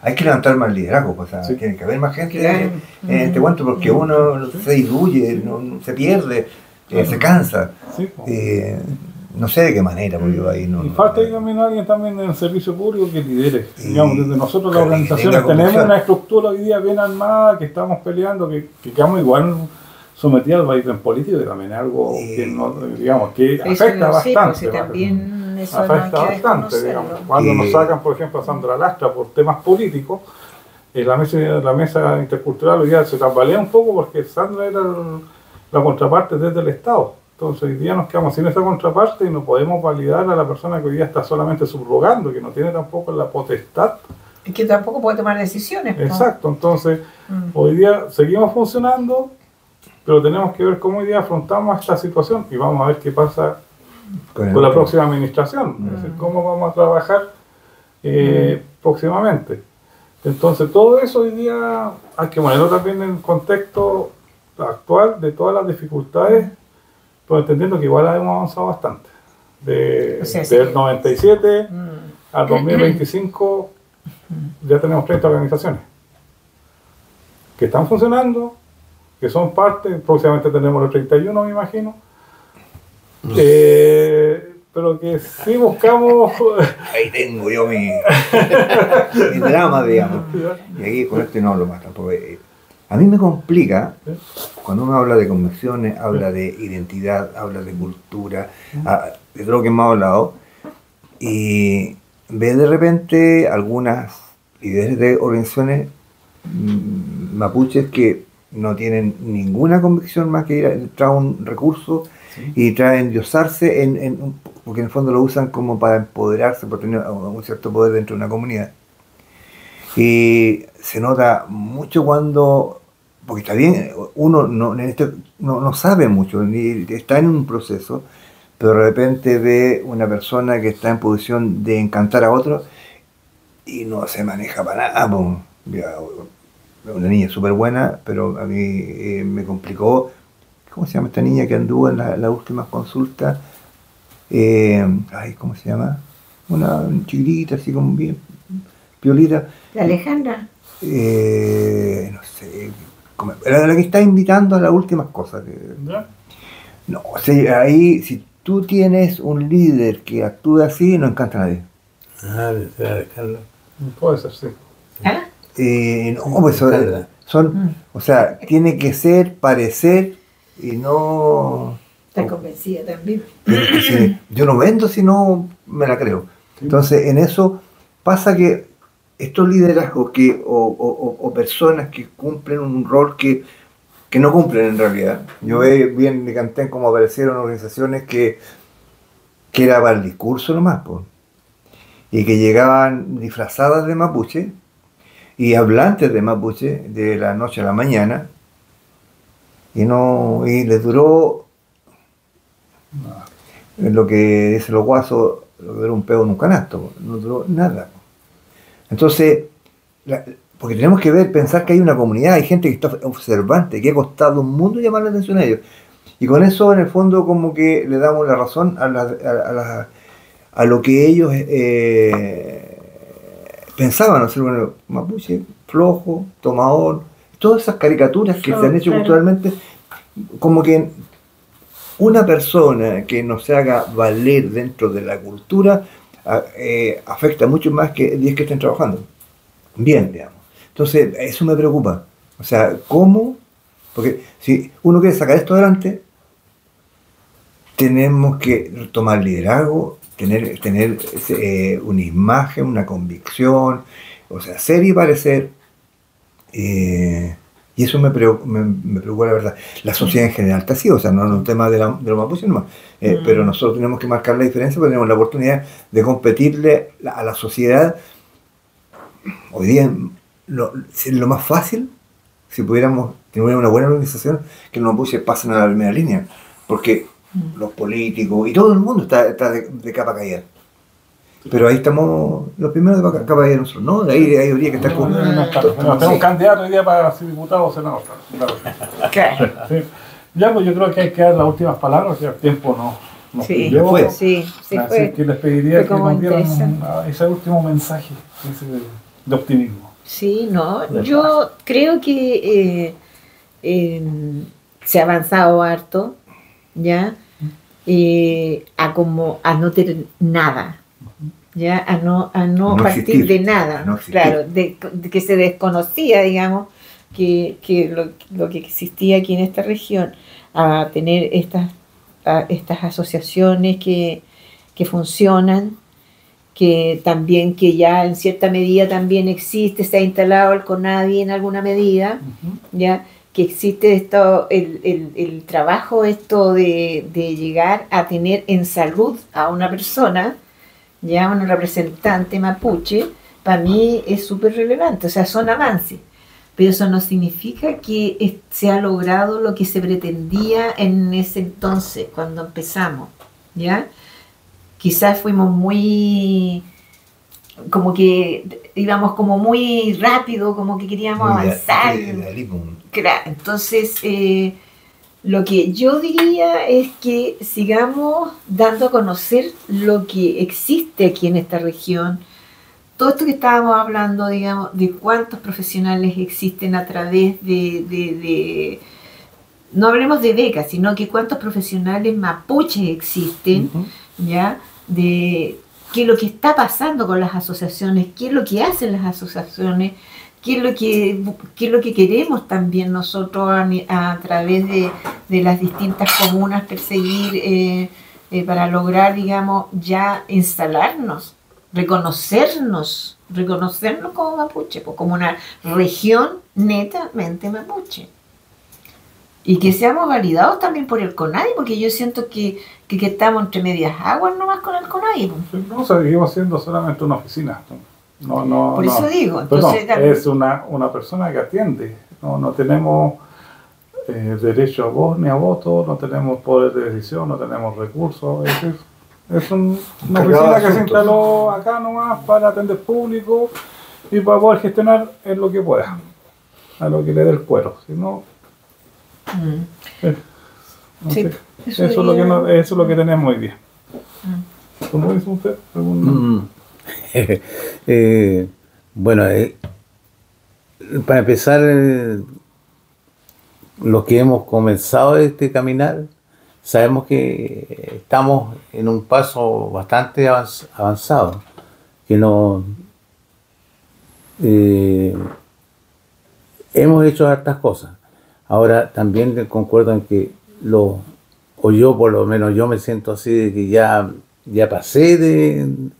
D: hay que levantar más liderazgo, o sea, tiene que haber más gente en este cuento, porque uno se diluye, se pierde, se cansa. Sí, no sé de qué manera, porque yo ahí no...
A: Y falta también alguien también en el servicio público que lidere. Digamos, desde nosotros las organizaciones tenemos una estructura hoy día bien armada, que estamos peleando, que quedamos igual sometidos al vaivén político, y también algo que, digamos, que afecta bastante.
B: También eso
A: afecta bastante, digamos. Cuando nos sacan, por ejemplo, a Sandra Lastra por temas políticos, la mesa intercultural hoy día se tambalea un poco, porque Sandra era la contraparte desde el Estado. Entonces hoy día nos quedamos sin esa contraparte y no podemos validar a la persona que hoy día está solamente subrogando, que no tiene tampoco la potestad.
B: Es que tampoco puede tomar decisiones.
A: Exacto, entonces hoy día seguimos funcionando, pero tenemos que ver cómo hoy día afrontamos esta situación y vamos a ver qué pasa con la próxima administración, es decir, cómo vamos a trabajar próximamente. Entonces todo eso hoy día hay que ponerlo también en el contexto actual de todas las dificultades, pero entendiendo que igual hemos avanzado bastante. Del 97 al 2025 ya tenemos 30 organizaciones que están funcionando, que son parte, próximamente tenemos los 31, me imagino, pero que sí buscamos...
D: Ahí tengo yo mi drama, digamos. Y aquí con este no hablo más tampoco. A mí me complica cuando uno habla de convicciones, habla de identidad, habla de cultura, de todo lo que hemos hablado, y ve de repente algunas líderes de organizaciones mapuches que no tienen ninguna convicción más que ir a traer un recurso y traen endiosarse, porque en el fondo lo usan como para empoderarse, por tener un cierto poder dentro de una comunidad. Y se nota mucho cuando, porque está bien, uno no sabe mucho, ni está en un proceso, pero de repente ve una persona que está en posición de encantar a otro y no se maneja para nada. Una niña súper buena, pero a mí me complicó. ¿Cómo se llama esta niña que anduvo en las últimas consultas? ¿Cómo se llama? Una chiquitita, así como bien piolita.
B: ¿La Alejandra?
D: No sé. La que está invitando a las últimas cosas.
A: ¿Ya?
D: No, o sea, ahí, si tú tienes un líder que actúa así, no encanta a nadie.
C: Alejandro.
A: Puede ser, sí.
B: ¿Ah?
D: No, pues son, o sea, tiene que ser, parecer y no.
B: Está convencida también.
D: Sí, yo no vendo si no me la creo. Entonces, en eso pasa que estos liderazgos o personas que cumplen un rol que no cumplen en realidad. Yo bien me canté como aparecieron organizaciones que era para el discurso nomás, pues, y que llegaban disfrazadas de mapuche y hablantes de mapuche de la noche a la mañana, y les duró lo que dicen los guasos, lo que duró un peo en un canasto, no duró nada. Entonces, porque tenemos que pensar que hay una comunidad, hay gente que está observante, que ha costado un mundo llamar la atención a ellos. Y con eso, en el fondo, como que le damos la razón a lo que ellos pensaban, ¿no? Ser bueno, mapuche, flojo, tomador, todas esas caricaturas que se han hecho culturalmente, como que una persona que no se haga valer dentro de la cultura afecta mucho más que 10 que estén trabajando. Bien, digamos. Entonces, eso me preocupa. O sea, ¿cómo? Porque si uno quiere sacar esto adelante, tenemos que tomar liderazgo, tener una imagen, una convicción, o sea, ser y parecer. Y eso me preocupa, la verdad. La sociedad en general está así, o sea, no es un tema de los mapuches nomás, pero nosotros tenemos que marcar la diferencia porque tenemos la oportunidad de competirle a la sociedad. Hoy día lo más fácil, si pudiéramos tener una buena organización, que los mapuches pasen a la primera línea, porque los políticos y todo el mundo está de capa caída. Pero ahí estamos los primeros de capa caída nosotros, ¿no? De ahí habría que estar con...
A: Tenemos un candidato hoy día para ser diputado o senador.
B: Claro.
A: Sí. Ya, pues yo creo que hay que dar las últimas palabras, ya el tiempo nos pidió.
D: fue.
B: Sí,
A: Así que les pediría que nos dieran
B: interesante.
A: ese último mensaje de optimismo.
B: Sí, no, yo creo que se ha avanzado harto, ¿ya? A no tener nada, ¿ya? A no partir
D: existir,
B: de nada,
D: no existir.
B: claro, de que se desconocía, digamos, que lo que existía aquí en esta región, a tener estas asociaciones que funcionan, que ya en cierta medida también existe, se ha instalado el CONADI en alguna medida, ya que existe el trabajo de llegar a tener en salud a una persona, ya una representante mapuche, para mí es súper relevante, o sea, son avances, pero eso no significa que se ha logrado lo que se pretendía en ese entonces, cuando empezamos, ¿ya? Quizás fuimos muy, como que íbamos como muy rápido, como que queríamos avanzar. Claro, entonces lo que yo diría es que sigamos dando a conocer lo que existe aquí en esta región. Todo esto que estábamos hablando, digamos, de cuántos profesionales existen a través de no hablemos de becas, sino que cuántos profesionales mapuches existen, ¿ya? De qué es lo que está pasando con las asociaciones, qué es lo que hacen las asociaciones, qué es lo que queremos también nosotros a través de las distintas comunas perseguir para lograr, digamos, ya instalarnos, reconocernos como mapuche, pues, como una región netamente mapuche. Y que seamos validados también por el CONADI, porque yo siento que estamos entre medias aguas nomás con el CONADI.
A: Sí, no, seguimos siendo solamente una oficina.
B: Por eso digo,
A: entonces es una persona que atiende. No tenemos derecho a voz ni a voto, no tenemos poder de decisión, no tenemos recursos. Es una oficina que se instaló acá nomás para atender público y para poder gestionar en lo que pueda, a lo que le dé el cuero. Si no,
B: sí,
A: eso es lo que tenemos hoy día. ¿Cómo dice usted?
C: Bueno, para empezar, los que hemos comenzado este caminar, sabemos que estamos en un paso bastante avanzado, que hemos hecho hartas cosas. Ahora también concuerdo en que o yo por lo menos yo me siento así de que ya pasé del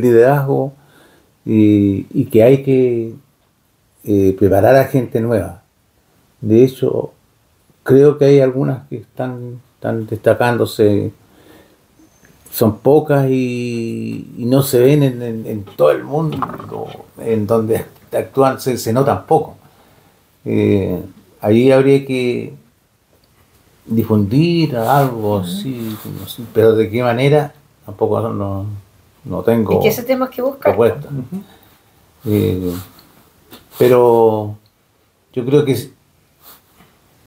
C: liderazgo y que hay que preparar a gente nueva. De hecho, creo que hay algunas que están destacándose, son pocas y no se ven en todo el mundo, en donde actúan, se notan poco. Ahí habría que difundir algo así, no sé, pero de qué manera tampoco no tengo.
B: ¿Y qué ese tenemos que buscar?
C: Propuesta. Pero yo creo que